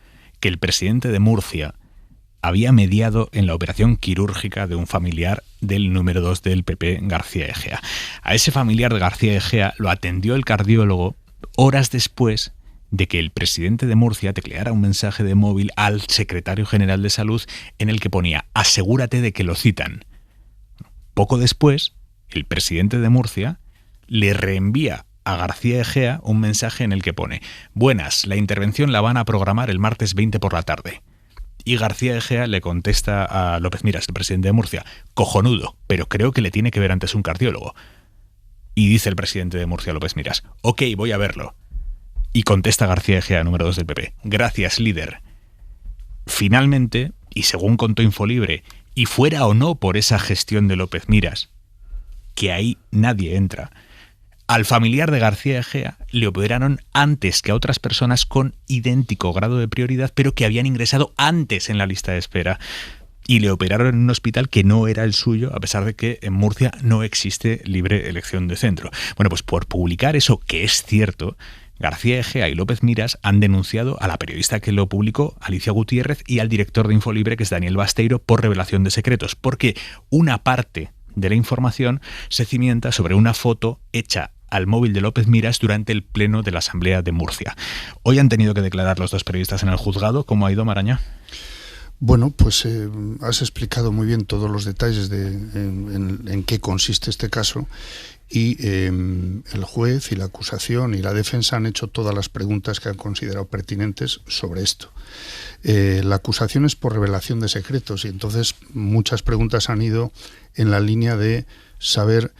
que el presidente de Murcia había mediado en la operación quirúrgica de un familiar del número 2 del PP, García Egea. A ese familiar de García Egea lo atendió el cardiólogo horas después de que el presidente de Murcia tecleara un mensaje de móvil al secretario general de Salud en el que ponía: asegúrate de que lo citan. Poco después, el presidente de Murcia le reenvía a García Egea un mensaje en el que pone: buenas, la intervención la van a programar el martes 20 por la tarde. Y García Egea le contesta a López Miras, el presidente de Murcia: cojonudo, pero creo que le tiene que ver antes un cardiólogo. Y dice el presidente de Murcia, López Miras: ok, voy a verlo. Y contesta García Egea, número 2 del PP: gracias, líder. Finalmente, y según contó Infolibre, y fuera o no por esa gestión de López Miras, que ahí nadie entra, al familiar de García Egea le operaron antes que a otras personas con idéntico grado de prioridad, pero que habían ingresado antes en la lista de espera. Y le operaron en un hospital que no era el suyo, a pesar de que en Murcia no existe libre elección de centro. Bueno, pues por publicar eso, que es cierto, García Egea y López Miras han denunciado a la periodista que lo publicó, Alicia Gutiérrez, y al director de Infolibre, que es Daniel Basteiro, por revelación de secretos, porque una parte de la información se cimienta sobre una foto hecha al móvil de López Miras durante el pleno de la Asamblea de Murcia. Hoy han tenido que declarar los dos periodistas en el juzgado. ¿Cómo ha ido, Maraña? Bueno, pues has explicado muy bien todos los detalles en qué consiste este caso, y el juez y la acusación y la defensa han hecho todas las preguntas que han considerado pertinentes sobre esto. La acusación es por revelación de secretos, y entonces muchas preguntas han ido en la línea de saber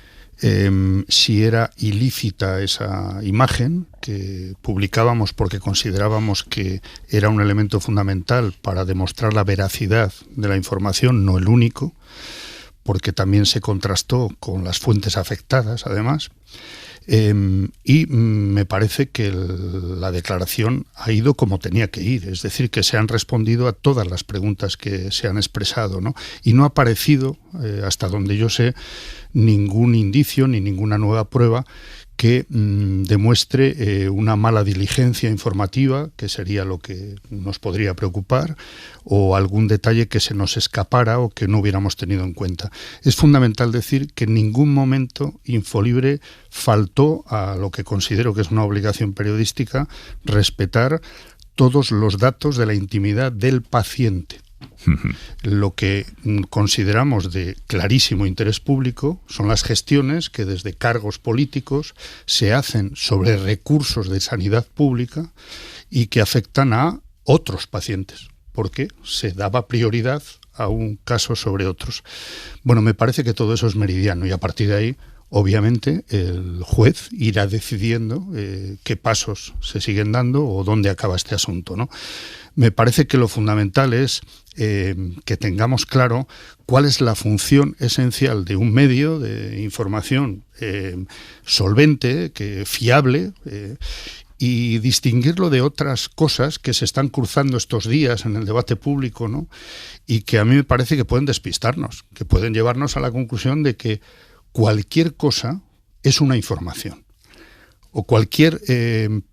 si era ilícita esa imagen que publicábamos porque considerábamos que era un elemento fundamental para demostrar la veracidad de la información, no el único, porque también se contrastó con las fuentes afectadas, además. Y me parece que la declaración ha ido como tenía que ir, es decir, que se han respondido a todas las preguntas que se han expresado, ¿no? Y no ha aparecido, hasta donde yo sé, ningún indicio ni ninguna nueva prueba que demuestre una mala diligencia informativa, que sería lo que nos podría preocupar, o algún detalle que se nos escapara o que no hubiéramos tenido en cuenta. Es fundamental decir que en ningún momento Infolibre faltó a lo que considero que es una obligación periodística: respetar todos los datos de la intimidad del paciente. Lo que consideramos de clarísimo interés público son las gestiones que desde cargos políticos se hacen sobre recursos de sanidad pública y que afectan a otros pacientes, porque se daba prioridad a un caso sobre otros. Bueno, me parece que todo eso es meridiano, y a partir de ahí, obviamente, el juez irá decidiendo qué pasos se siguen dando o dónde acaba este asunto, ¿no? Me parece que lo fundamental es que tengamos claro cuál es la función esencial de un medio de información solvente, fiable, y distinguirlo de otras cosas que se están cruzando estos días en el debate público, ¿no? Y que a mí me parece que pueden despistarnos, que pueden llevarnos a la conclusión de que cualquier cosa es una información, o cualquier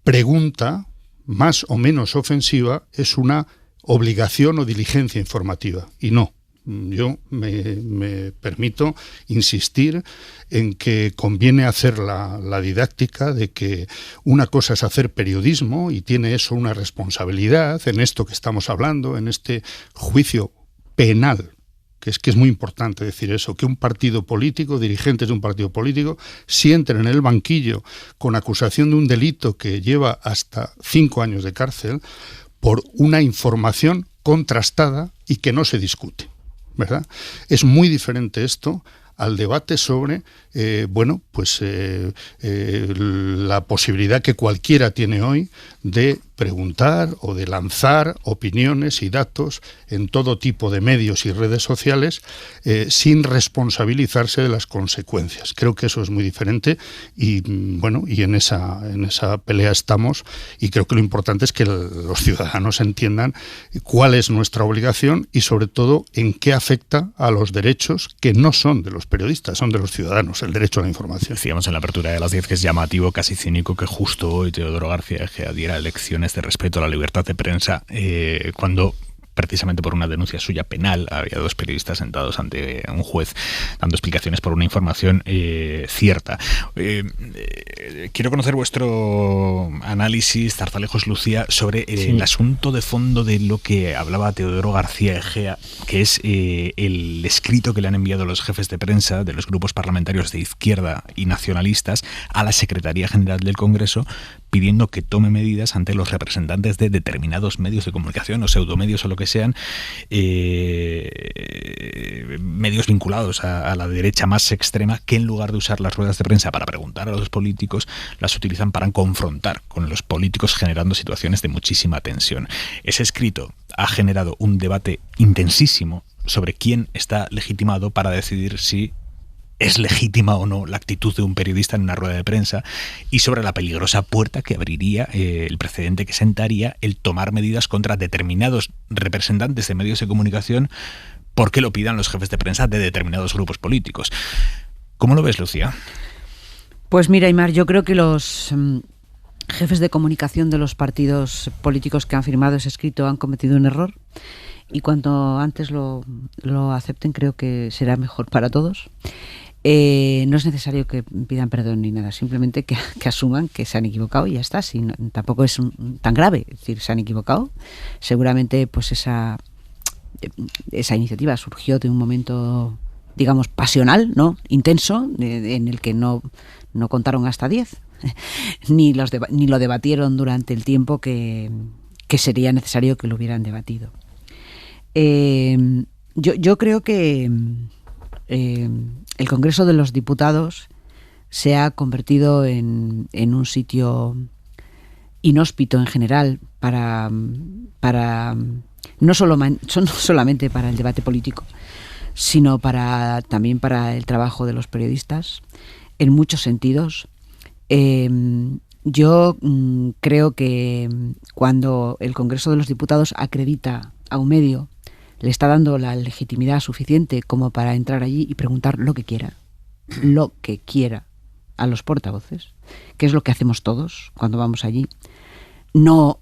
pregunta más o menos ofensiva es una obligación o diligencia informativa, y no. Yo me permito insistir en que conviene hacer la didáctica de que una cosa es hacer periodismo, y tiene eso una responsabilidad en esto que estamos hablando, en este juicio penal, que es muy importante decir eso, que un partido político, dirigentes de un partido político, sienten en el banquillo con acusación de un delito que lleva hasta 5 años de cárcel por una información contrastada y que no se discute, ¿verdad? Es muy diferente esto al debate sobre la posibilidad que cualquiera tiene hoy de preguntar o de lanzar opiniones y datos en todo tipo de medios y redes sociales sin responsabilizarse de las consecuencias. Creo que eso es muy diferente y bueno, y en esa pelea estamos, y creo que lo importante es que los ciudadanos entiendan cuál es nuestra obligación y sobre todo en qué afecta a los derechos que no son de los periodistas, son de los ciudadanos, el derecho a la información. Decíamos en la apertura de las 10 que es llamativo, casi cínico, que justo hoy Teodoro García Egea diera lecciones de respeto a la libertad de prensa cuando, precisamente por una denuncia suya penal, había 2 periodistas sentados ante un juez dando explicaciones por una información cierta. Quiero conocer vuestro análisis, Zarzalejos, Lucía, sobre el asunto de fondo de lo que hablaba Teodoro García Egea, que es el escrito que le han enviado los jefes de prensa de los grupos parlamentarios de izquierda y nacionalistas a la Secretaría General del Congreso, pidiendo que tome medidas ante los representantes de determinados medios de comunicación o pseudomedios o lo que sean, medios vinculados a la derecha más extrema, que en lugar de usar las ruedas de prensa para preguntar a los políticos, las utilizan para confrontar con los políticos, generando situaciones de muchísima tensión. Ese escrito ha generado un debate intensísimo sobre quién está legitimado para decidir si es legítima o no la actitud de un periodista en una rueda de prensa, y sobre la peligrosa puerta que abriría, el precedente que sentaría el tomar medidas contra determinados representantes de medios de comunicación porque lo pidan los jefes de prensa de determinados grupos políticos. ¿Cómo lo ves, Lucía? Pues mira, Aimar, yo creo que los jefes de comunicación de los partidos políticos que han firmado ese escrito han cometido un error, y cuanto antes lo acepten, creo que será mejor para todos. No es necesario que pidan perdón ni nada, simplemente que asuman que se han equivocado y ya está. Tampoco es tan grave, es decir, se han equivocado. Seguramente pues esa iniciativa surgió de un momento, digamos, pasional, ¿no? Intenso, en el que no contaron hasta 10, ni lo debatieron durante el tiempo que sería necesario que lo hubieran debatido. Yo creo que el Congreso de los Diputados se ha convertido en un sitio inhóspito en general para no solamente para el debate político, sino también para el trabajo de los periodistas, en muchos sentidos. Yo creo que cuando el Congreso de los Diputados acredita a un medio, le está dando la legitimidad suficiente como para entrar allí y preguntar lo que quiera a los portavoces, que es lo que hacemos todos cuando vamos allí. No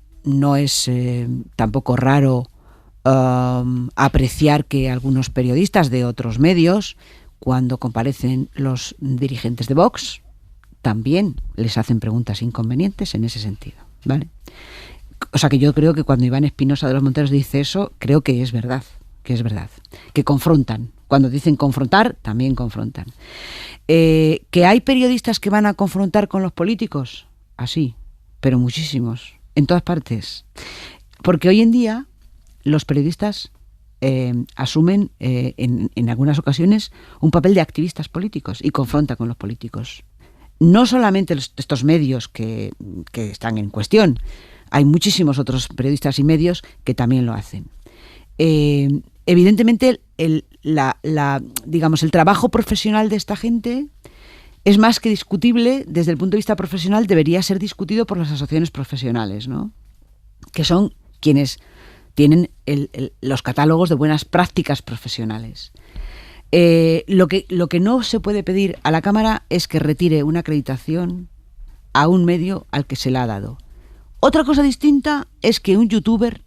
es tampoco raro apreciar que algunos periodistas de otros medios, cuando comparecen los dirigentes de Vox, también les hacen preguntas inconvenientes en ese sentido, ¿vale? O sea que yo creo que cuando Iván Espinosa de los Monteros dice eso, creo que es verdad, que confrontan. Cuando dicen confrontar, también confrontan. ¿Que hay periodistas que van a confrontar con los políticos? Así, pero muchísimos, en todas partes. Porque hoy en día los periodistas asumen en algunas ocasiones un papel de activistas políticos y confrontan con los políticos. No solamente estos medios que están en cuestión, hay muchísimos otros periodistas y medios que también lo hacen. Evidentemente, digamos, el trabajo profesional de esta gente es más que discutible. Desde el punto de vista profesional debería ser discutido por las asociaciones profesionales, ¿no? Que son quienes tienen los catálogos de buenas prácticas profesionales. Lo que no se puede pedir a la Cámara es que retire una acreditación a un medio al que se la ha dado. Otra cosa distinta es que un youtuber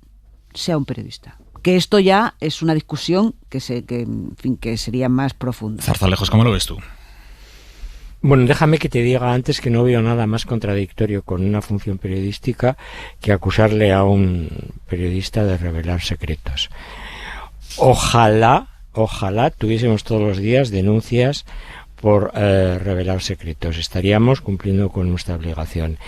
sea un periodista. Que esto ya es una discusión que sería más profunda. Zarzalejos, ¿cómo lo ves tú? Bueno, déjame que te diga antes que no veo nada más contradictorio con una función periodística que acusarle a un periodista de revelar secretos. Ojalá tuviésemos todos los días denuncias por revelar secretos. Estaríamos cumpliendo con nuestra obligación.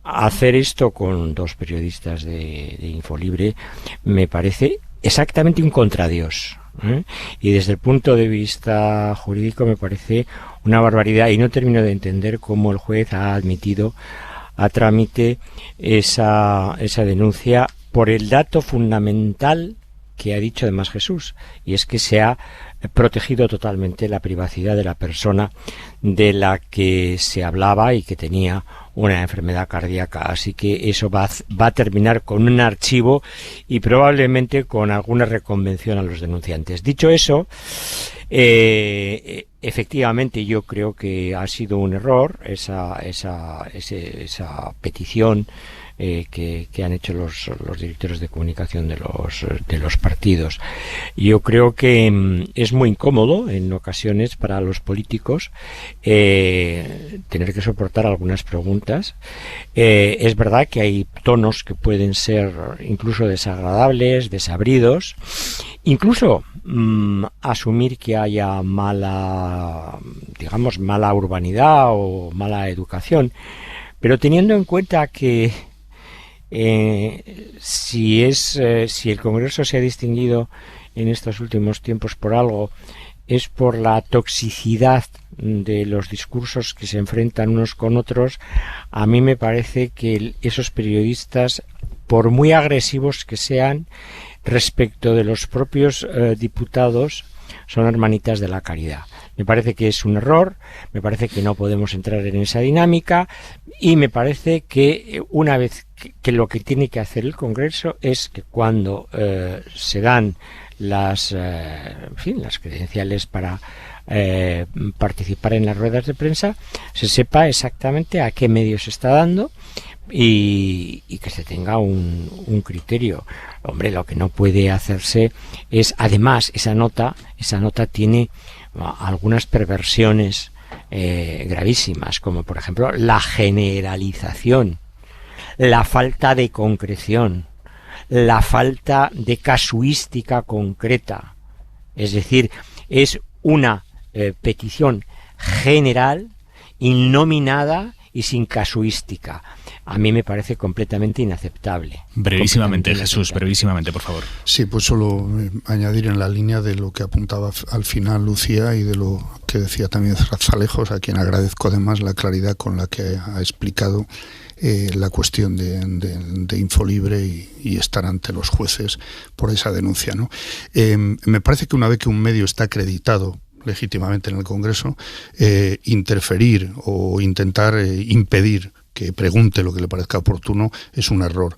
Hacer esto con 2 periodistas de Infolibre me parece exactamente un contradios, ¿eh? Y desde el punto de vista jurídico me parece una barbaridad, y no termino de entender cómo el juez ha admitido a trámite esa denuncia por el dato fundamental que ha dicho además Jesús, y es que se ha protegido totalmente la privacidad de la persona de la que se hablaba y que tenía una enfermedad cardíaca. Así que eso va a terminar con un archivo y probablemente con alguna reconvención a los denunciantes. Dicho eso, efectivamente yo creo que ha sido un error esa petición que han hecho los directores de comunicación de los partidos. Yo creo que es muy incómodo en ocasiones para los políticos tener que soportar algunas preguntas. Es verdad que hay tonos que pueden ser incluso desagradables, desabridos, incluso asumir que haya mala urbanidad o mala educación, pero teniendo en cuenta que si el Congreso se ha distinguido en estos últimos tiempos por algo, es por la toxicidad de los discursos que se enfrentan unos con otros. A mí me parece que esos periodistas, por muy agresivos que sean respecto de los propios diputados, son hermanitas de la caridad. Me parece que es un error, me parece que no podemos entrar en esa dinámica y me parece que una vez que lo que tiene que hacer el Congreso es que cuando se dan las credenciales para participar en las ruedas de prensa, se sepa exactamente a qué medio se está dando y que se tenga un criterio. Hombre, lo que no puede hacerse es, además, esa nota tiene algunas perversiones gravísimas, como por ejemplo la generalización, la falta de concreción, la falta de casuística concreta. Es decir, es una petición general, innominada y sin casuística. A mí me parece completamente inaceptable. Brevísimamente, Jesús, brevísimamente, por favor. Sí, pues solo añadir en la línea de lo que apuntaba al final Lucía y de lo que decía también Zarzalejos, a quien agradezco además la claridad con la que ha explicado la cuestión de Infolibre y estar ante los jueces por esa denuncia, ¿no? Me parece que una vez que un medio está acreditado legítimamente en el Congreso, interferir o intentar impedir que pregunte lo que le parezca oportuno es un error.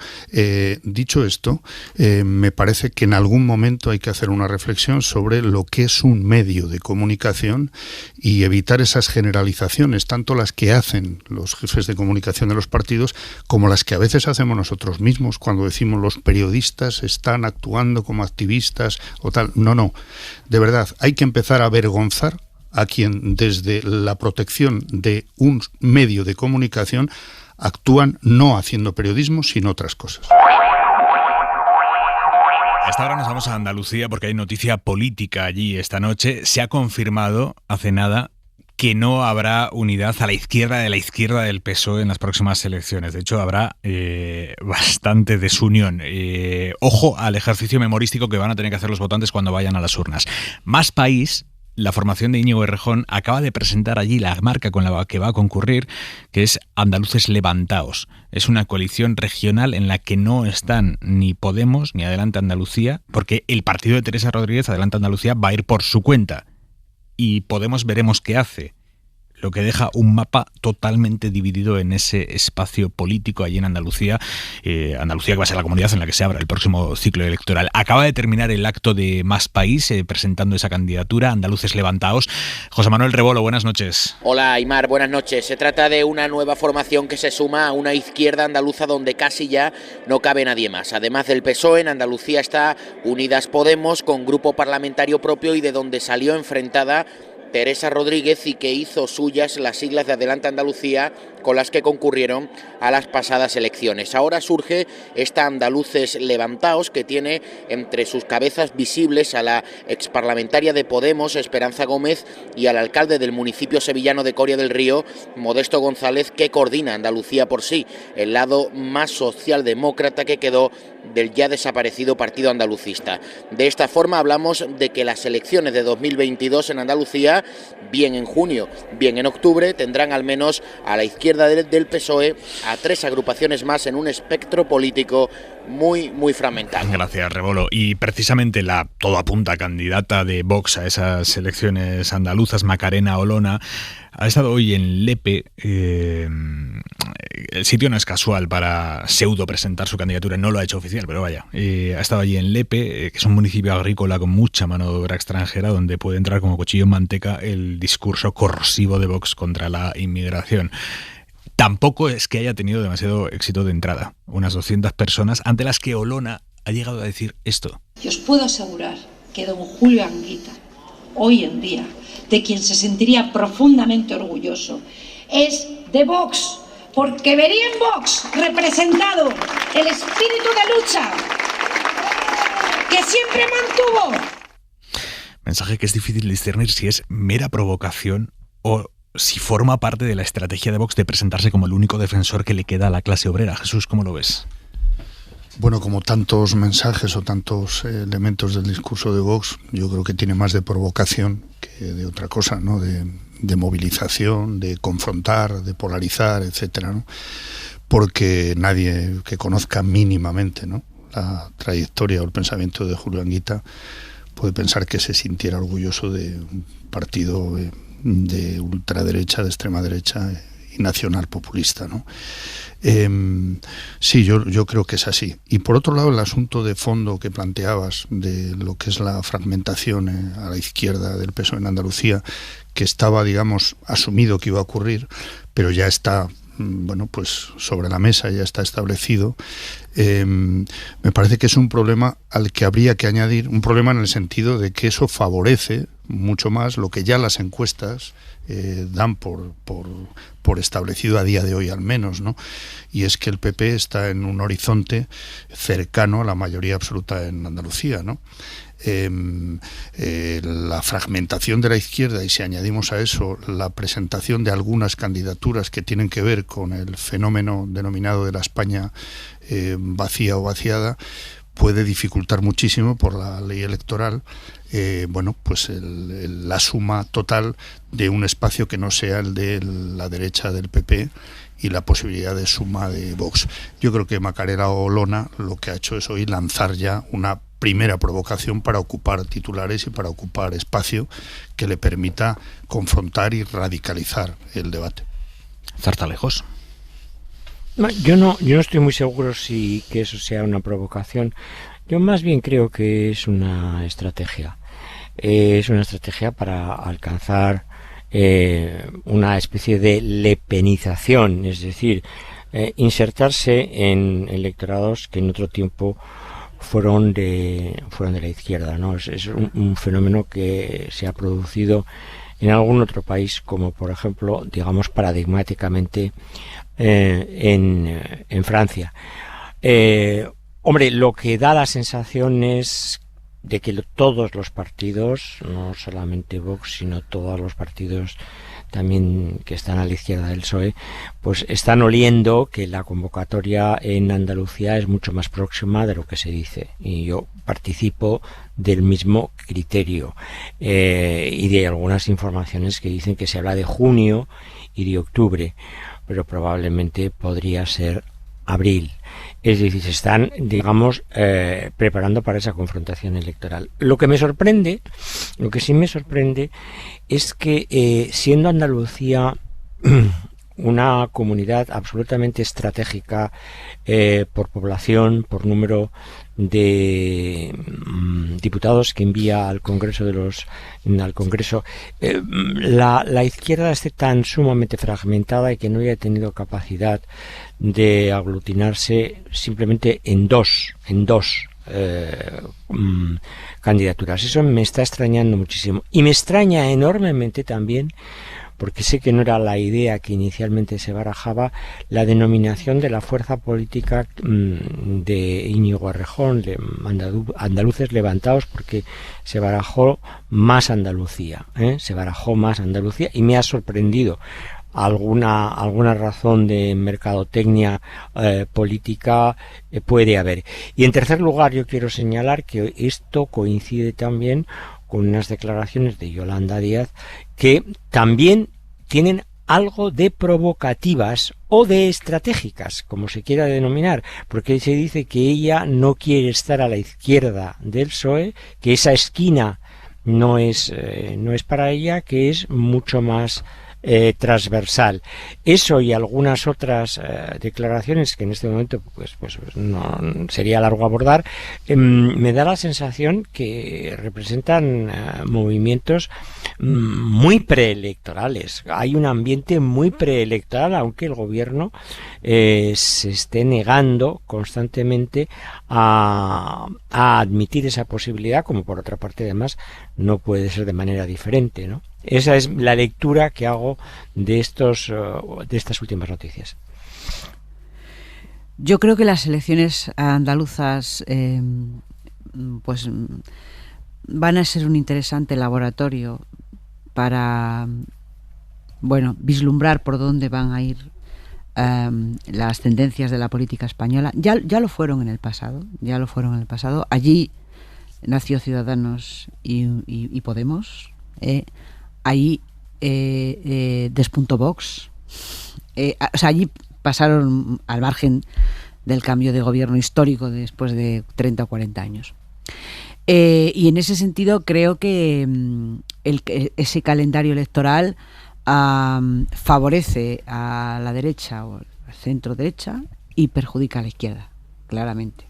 Dicho esto, me parece que en algún momento hay que hacer una reflexión sobre lo que es un medio de comunicación y evitar esas generalizaciones, tanto las que hacen los jefes de comunicación de los partidos como las que a veces hacemos nosotros mismos cuando decimos los periodistas están actuando como activistas o tal. No. De verdad, hay que empezar a avergonzar a quien desde la protección de un medio de comunicación actúan no haciendo periodismo, sino otras cosas. A esta hora nos vamos a Andalucía porque hay noticia política allí esta noche. Se ha confirmado hace nada que no habrá unidad a la izquierda de la izquierda del PSOE en las próximas elecciones. De hecho, habrá bastante desunión. Ojo al ejercicio memorístico que van a tener que hacer los votantes cuando vayan a las urnas. Más País, la formación de Íñigo Errejón, acaba de presentar allí la marca con la que va a concurrir, que es Andaluces Levantaos. Es una coalición regional en la que no están ni Podemos ni Adelante Andalucía, porque el partido de Teresa Rodríguez, Adelante Andalucía, va a ir por su cuenta. Y Podemos veremos qué hace. Lo que deja un mapa totalmente dividido en ese espacio político allí en Andalucía. Andalucía, que va a ser la comunidad en la que se abra el próximo ciclo electoral. Acaba de terminar el acto de Más País presentando esa candidatura, Andaluces Levantaos. José Manuel Rebolo, buenas noches. Hola, Aymar, buenas noches. Se trata de una nueva formación que se suma a una izquierda andaluza donde casi ya no cabe nadie más. Además del PSOE, en Andalucía está Unidas Podemos, con grupo parlamentario propio y de donde salió enfrentada Teresa Rodríguez y que hizo suyas las siglas de Adelante Andalucía con las que concurrieron a las pasadas elecciones. Ahora surge esta Andaluces Levantaos, que tiene entre sus cabezas visibles a la exparlamentaria de Podemos, Esperanza Gómez, y al alcalde del municipio sevillano de Coria del Río, Modesto González, que coordina Andalucía por sí, el lado más socialdemócrata que quedó del ya desaparecido Partido Andalucista. De esta forma hablamos de que las elecciones de 2022 en Andalucía, bien en junio, bien en octubre, tendrán al menos a la izquierda izquierda del PSOE a 3 agrupaciones más en un espectro político muy, muy fragmentado. Gracias, Rebolo. Y precisamente la todo apunta candidata de Vox a esas elecciones andaluzas, Macarena Olona, ha estado hoy en Lepe. El sitio no es casual para pseudo presentar su candidatura, no lo ha hecho oficial, pero vaya. Ha estado allí en Lepe, que es un municipio agrícola con mucha mano de obra extranjera, donde puede entrar como cuchillo en manteca el discurso corrosivo de Vox contra la inmigración. Tampoco es que haya tenido demasiado éxito de entrada. Unas 200 personas ante las que Olona ha llegado a decir esto. Y os puedo asegurar que don Julio Anguita, hoy en día, de quien se sentiría profundamente orgulloso, es de Vox, porque vería en Vox representado el espíritu de lucha que siempre mantuvo. Mensaje que es difícil discernir si es mera provocación o si forma parte de la estrategia de Vox de presentarse como el único defensor que le queda a la clase obrera. Jesús, ¿cómo lo ves? Bueno, como tantos mensajes o tantos elementos del discurso de Vox, yo creo que tiene más de provocación que de otra cosa, ¿no? De movilización, de confrontar, de polarizar, etcétera, ¿no? Porque nadie que conozca mínimamente, ¿no?, la trayectoria o el pensamiento de Julio Anguita puede pensar que se sintiera orgulloso de un partido de ultraderecha, de extrema derecha y nacional populista, ¿no? Sí, yo creo que es así. Y por otro lado, el asunto de fondo que planteabas de lo que es la fragmentación a la izquierda del PSOE en Andalucía, que estaba, digamos, asumido que iba a ocurrir, pero ya está, bueno, pues sobre la mesa, ya está establecido. Me parece que es un problema al que habría que añadir, un problema en el sentido de que eso favorece mucho más lo que ya las encuestas dan por establecido a día de hoy al menos, ¿no? Y es que el PP está en un horizonte cercano a la mayoría absoluta en Andalucía, ¿no? La fragmentación de la izquierda, y si añadimos a eso la presentación de algunas candidaturas que tienen que ver con el fenómeno denominado de la España vacía o vaciada, puede dificultar muchísimo por la ley electoral bueno, pues la suma total de un espacio que no sea el de la derecha del PP y la posibilidad de suma de Vox. Yo creo que Macarena Olona lo que ha hecho es hoy lanzar ya una primera provocación para ocupar titulares y para ocupar espacio que le permita confrontar y radicalizar el debate. Zartalejos. Yo no estoy muy seguro si que eso sea una provocación. Yo más bien creo que es una estrategia. Es una estrategia para alcanzar una especie de lepenización, es decir, insertarse en electorados que en otro tiempo fueron de la izquierda, ¿no? Es un fenómeno que se ha producido en algún otro país, como por ejemplo, digamos paradigmáticamente en Francia. Hombre, lo que da la sensación es de que todos los partidos, no solamente Vox, sino todos los partidos también que están a la izquierda del PSOE, pues están oliendo que la convocatoria en Andalucía es mucho más próxima de lo que se dice, y yo participo del mismo criterio, y de algunas informaciones que dicen que se habla de junio y de octubre, pero probablemente podría ser abril. Es decir, se están, digamos, preparando para esa confrontación electoral. Lo que sí me sorprende es que siendo Andalucía una comunidad absolutamente estratégica por población, por número de diputados que envía al Congreso la izquierda esté tan sumamente fragmentada y que no haya tenido capacidad de aglutinarse simplemente en dos candidaturas. Eso me está extrañando muchísimo, y me extraña enormemente también, porque sé que no era la idea que inicialmente se barajaba, la denominación de la fuerza política de Íñigo Errejón, de Andaluces Levantados, porque se barajó más Andalucía, y me ha sorprendido. Alguna razón de mercadotecnia política puede haber. Y en tercer lugar, yo quiero señalar que esto coincide también con unas declaraciones de Yolanda Díaz que también tienen algo de provocativas o de estratégicas, como se quiera denominar, porque se dice que ella no quiere estar a la izquierda del PSOE, que esa esquina no es para ella, que es mucho más transversal. Eso y algunas otras declaraciones que en este momento pues no sería largo abordar, me da la sensación que representan movimientos muy preelectorales. Hay un ambiente muy preelectoral, aunque el gobierno se esté negando constantemente a admitir esa posibilidad, como por otra parte además no puede ser de manera diferente, ¿no? Esa es la lectura que hago de estas últimas noticias. Yo creo que las elecciones andaluzas pues van a ser un interesante laboratorio para vislumbrar por dónde van a ir las tendencias de la política española. Ya lo fueron en el pasado. Allí nació Ciudadanos y Podemos. Ahí despuntó Vox. Allí pasaron al margen del cambio de gobierno histórico después de 30 o 40 años. Y en ese sentido creo que ese calendario electoral favorece a la derecha o al centro derecha y perjudica a la izquierda, claramente.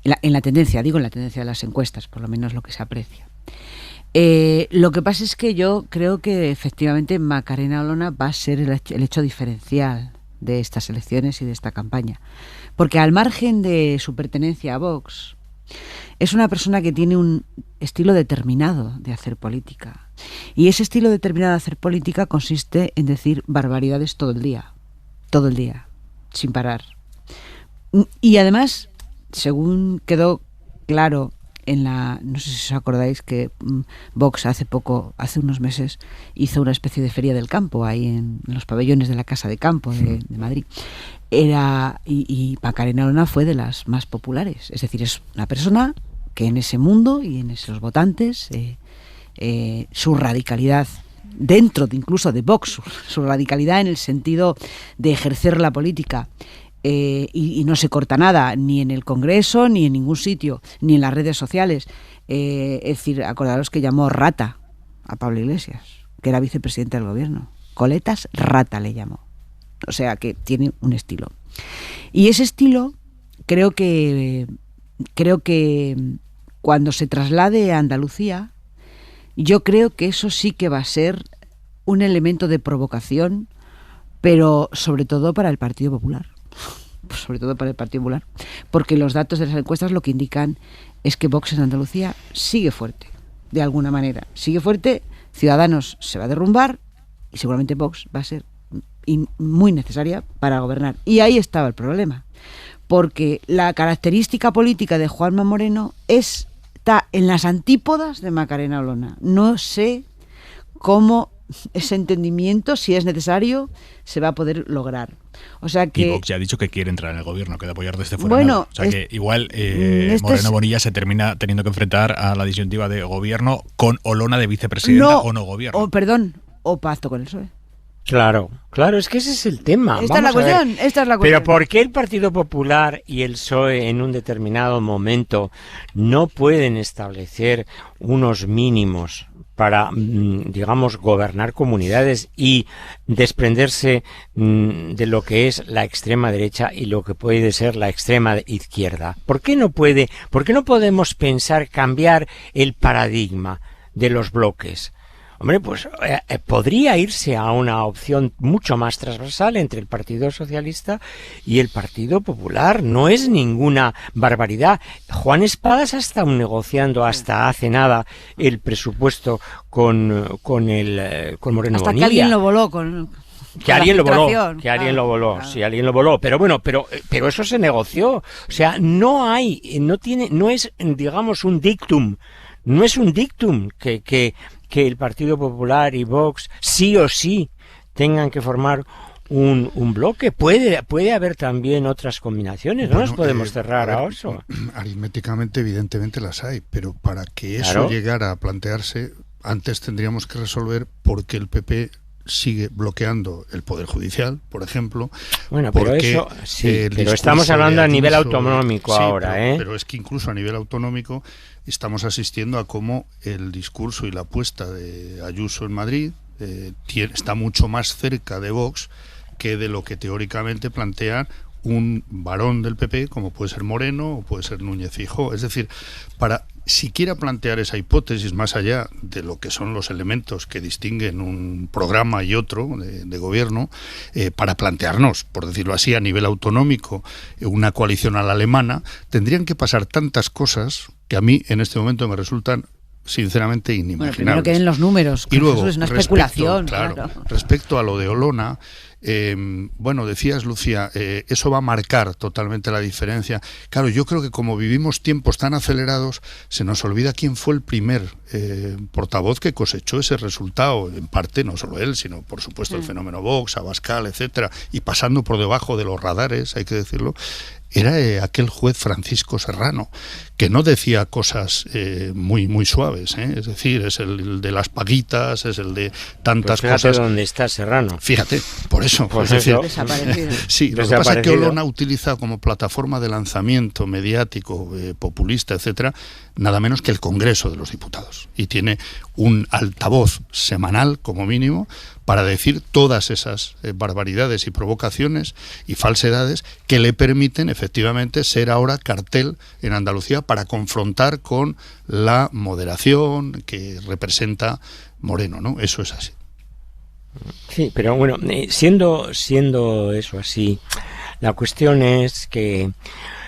En la tendencia de las encuestas, por lo menos lo que se aprecia. Lo que pasa es que yo creo que efectivamente Macarena Olona va a ser el hecho diferencial de estas elecciones y de esta campaña, porque al margen de su pertenencia a Vox, es una persona que tiene un estilo determinado de hacer política, y ese estilo determinado de hacer política consiste en decir barbaridades todo el día, sin parar. Y además, según quedó claro no sé si os acordáis que Vox hace unos meses, hizo una especie de feria del campo ahí en los pabellones de la Casa de Campo de Madrid. Y Macarena Olona fue de las más populares. Es decir, es una persona que en ese mundo y en esos votantes, su radicalidad dentro incluso de Vox, su radicalidad en el sentido de ejercer la política, y no se corta nada, ni en el Congreso, ni en ningún sitio, ni en las redes sociales. Es decir, acordaros que llamó rata a Pablo Iglesias, que era vicepresidente del gobierno. Coletas rata le llamó. O sea que tiene un estilo. Y ese estilo creo que cuando se traslade a Andalucía, yo creo que eso sí que va a ser un elemento de provocación, pero sobre todo para el Partido Popular. Porque los datos de las encuestas lo que indican es que Vox en Andalucía sigue fuerte, de alguna manera. Sigue fuerte, Ciudadanos se va a derrumbar y seguramente Vox va a ser muy necesaria para gobernar. Y ahí estaba el problema, porque la característica política de Juanma Moreno está en las antípodas de Macarena Olona. No sé cómo ese entendimiento, si es necesario, se va a poder lograr. O sea que, y Vox ya ha dicho que quiere entrar en el gobierno, que de apoyar desde fuera. Bueno, o sea que igual Moreno Bonilla se termina teniendo que enfrentar a la disyuntiva de gobierno con Olona de vicepresidenta o no gobierno. O pacto con el PSOE. Claro, es que ese es el tema. Esta es la cuestión. Pero ¿por qué el Partido Popular y el PSOE en un determinado momento no pueden establecer unos mínimos para, digamos, gobernar comunidades y desprenderse de lo que es la extrema derecha y lo que puede ser la extrema izquierda? ¿Por qué no podemos pensar cambiar el paradigma de los bloques? Hombre, pues podría irse a una opción mucho más transversal entre el Partido Socialista y el Partido Popular. No es ninguna barbaridad. Juan Espadas ha estado negociando hasta hace nada el presupuesto con Moreno Bonilla. Hasta que alguien lo voló Que alguien lo voló, pero bueno, pero eso se negoció. O sea, no es, digamos, un dictum. No es un dictum que el Partido Popular y Vox sí o sí tengan que formar un bloque. Puede haber también otras combinaciones, no nos podemos cerrar a eso. Aritméticamente, evidentemente las hay, pero para que eso llegara a plantearse, antes tendríamos que resolver por qué el PP sigue bloqueando el Poder Judicial, por ejemplo. Bueno, pero eso sí, pero estamos hablando a nivel autonómico ahora, Pero es que incluso a nivel autonómico estamos asistiendo a cómo el discurso y la apuesta de Ayuso en Madrid está mucho más cerca de Vox que de lo que teóricamente plantean un varón del PP como puede ser Moreno o puede ser Núñez Feijóo. Es decir, para siquiera plantear esa hipótesis más allá de lo que son los elementos que distinguen un programa y otro de gobierno, para plantearnos, por decirlo así, a nivel autonómico, una coalición a la alemana, tendrían que pasar tantas cosas que a mí en este momento me resultan sinceramente inimaginables. Bueno, primero que den los números, y luego, eso es una especulación. Claro. Respecto a lo de Olona, bueno, decías, Lucía, eso va a marcar totalmente la diferencia. Claro, yo creo que como vivimos tiempos tan acelerados, se nos olvida quién fue el primer portavoz que cosechó ese resultado, en parte no solo él, sino por supuesto el fenómeno Vox, Abascal, etcétera, y pasando por debajo de los radares, hay que decirlo. Era aquel juez Francisco Serrano, que no decía cosas muy suaves, es decir, es el de las paguitas, es el de tantas cosas. ¿Dónde está Serrano? Fíjate, por eso. Pues es decir, desaparecido. Sí, lo que pasa es que Olona utiliza como plataforma de lanzamiento mediático, populista, etcétera, nada menos que el Congreso de los Diputados. Y tiene un altavoz semanal, como mínimo, para decir todas esas barbaridades y provocaciones y falsedades que le permiten efectivamente ser ahora cartel en Andalucía para confrontar con la moderación que representa Moreno, ¿no? Eso es así. Sí, pero bueno, siendo eso así, la cuestión es que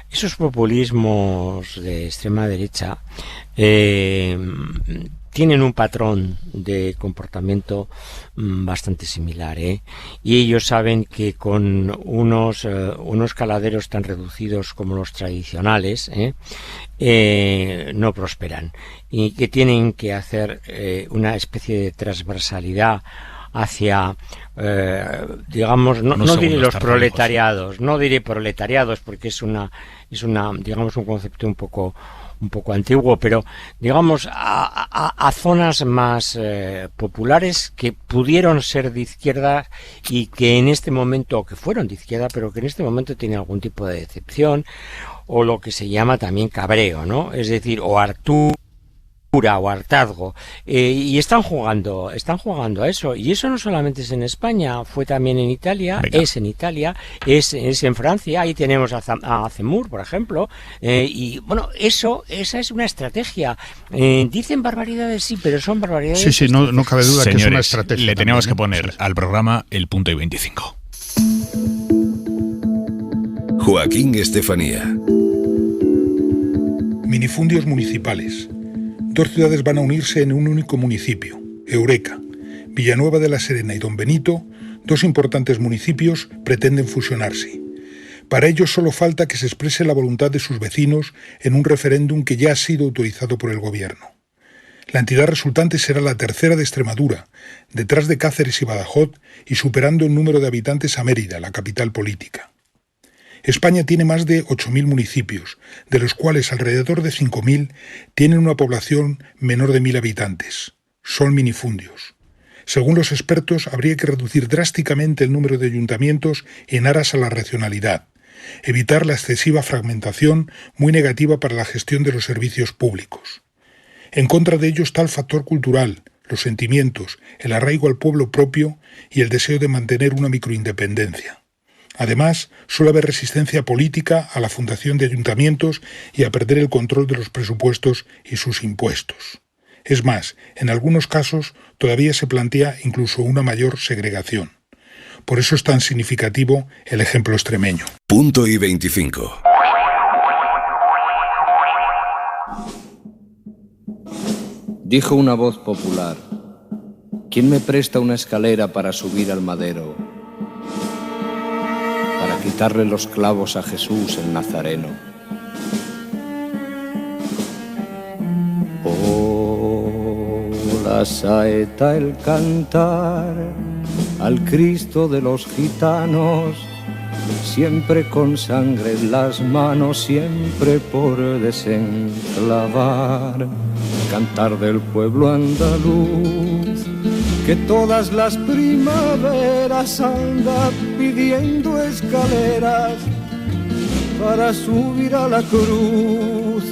esos populismos de extrema derecha tienen un patrón de comportamiento bastante similar, y ellos saben que con unos caladeros tan reducidos como los tradicionales no prosperan, y que tienen que hacer una especie de transversalidad hacia, digamos, no diré los proletariados, no diré proletariados porque es una digamos un concepto un poco antiguo, pero digamos a zonas más populares que pudieron ser de izquierda y que en este momento, o que fueron de izquierda, pero que en este momento tienen algún tipo de decepción, o lo que se llama también cabreo, ¿no? Es decir, o o hartazgo, y están jugando a eso, y eso no solamente es en España, fue también en Italia. Venga. Es en Italia, es en Francia, ahí tenemos a Zemmour, por ejemplo, y bueno, esa es una estrategia. Dicen barbaridades, sí, pero son barbaridades. Sí, no cabe duda. Señores, que es una estrategia. Le teníamos que poner al programa el punto y 25. Joaquín Estefanía. Minifundios municipales. 2 ciudades van a unirse en un único municipio, Eureka. Villanueva de la Serena y Don Benito, 2 importantes municipios, pretenden fusionarse. Para ello solo falta que se exprese la voluntad de sus vecinos en un referéndum que ya ha sido autorizado por el gobierno. La entidad resultante será la tercera de Extremadura, detrás de Cáceres y Badajoz, y superando en número de habitantes a Mérida, la capital política. España tiene más de 8.000 municipios, de los cuales alrededor de 5.000 tienen una población menor de 1.000 habitantes. Son minifundios. Según los expertos, habría que reducir drásticamente el número de ayuntamientos en aras a la racionalidad, evitar la excesiva fragmentación, muy negativa para la gestión de los servicios públicos. En contra de ello está el factor cultural, los sentimientos, el arraigo al pueblo propio y el deseo de mantener una microindependencia. Además, suele haber resistencia política a la fundación de ayuntamientos y a perder el control de los presupuestos y sus impuestos. Es más, en algunos casos todavía se plantea incluso una mayor segregación. Por eso es tan significativo el ejemplo extremeño. Punto y 25. Dijo una voz popular: ¿quién me presta una escalera para subir al madero? Para quitarle los clavos a Jesús el Nazareno. Oh, la saeta, el cantar al Cristo de los gitanos, siempre con sangre en las manos, siempre por desenclavar. Cantar del pueblo andaluz, que todas las primaveras anda pidiendo escaleras para subir a la cruz,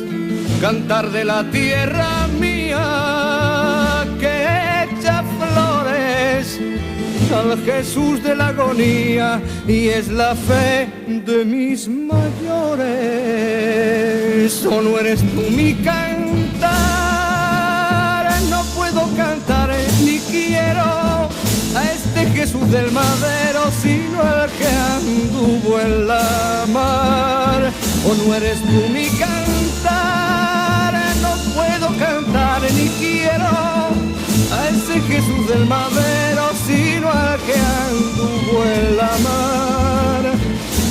cantar de la tierra mía que echa flores al Jesús de la agonía y es la fe de mis mayores. ¿O no eres tú mi cantar? No puedo cantar ni quiero a este Jesús del madero, sino el que anduvo en la mar. ¿O no eres tú mi cantar? No puedo cantar ni quiero a ese Jesús del madero, sino al que anduvo en la mar.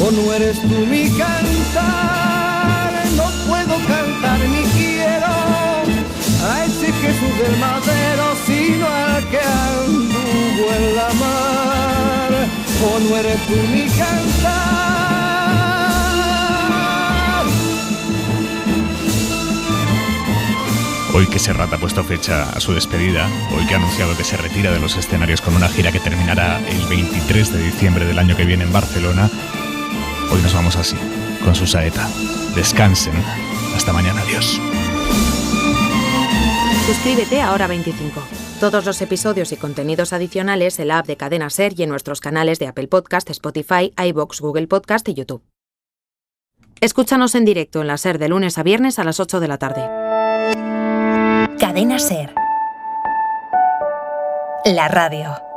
¿O no eres tú mi cantar? No puedo cantar ni quiero a ese Jesús del madero, sino al que anduvo en la mar. ¿O no eres tú mi cantar? Hoy que Serrat ha puesto fecha a su despedida, hoy que ha anunciado que se retira de los escenarios con una gira que terminará el 23 de diciembre del año que viene en Barcelona, hoy nos vamos así, con su saeta. Descansen. Hasta mañana. Adiós. Suscríbete a Hora 25. Todos los episodios y contenidos adicionales en la app de Cadena SER y en nuestros canales de Apple Podcast, Spotify, iVoox, Google Podcast y YouTube. Escúchanos en directo en la SER de lunes a viernes a las 8 de la tarde. Cadena SER. La radio.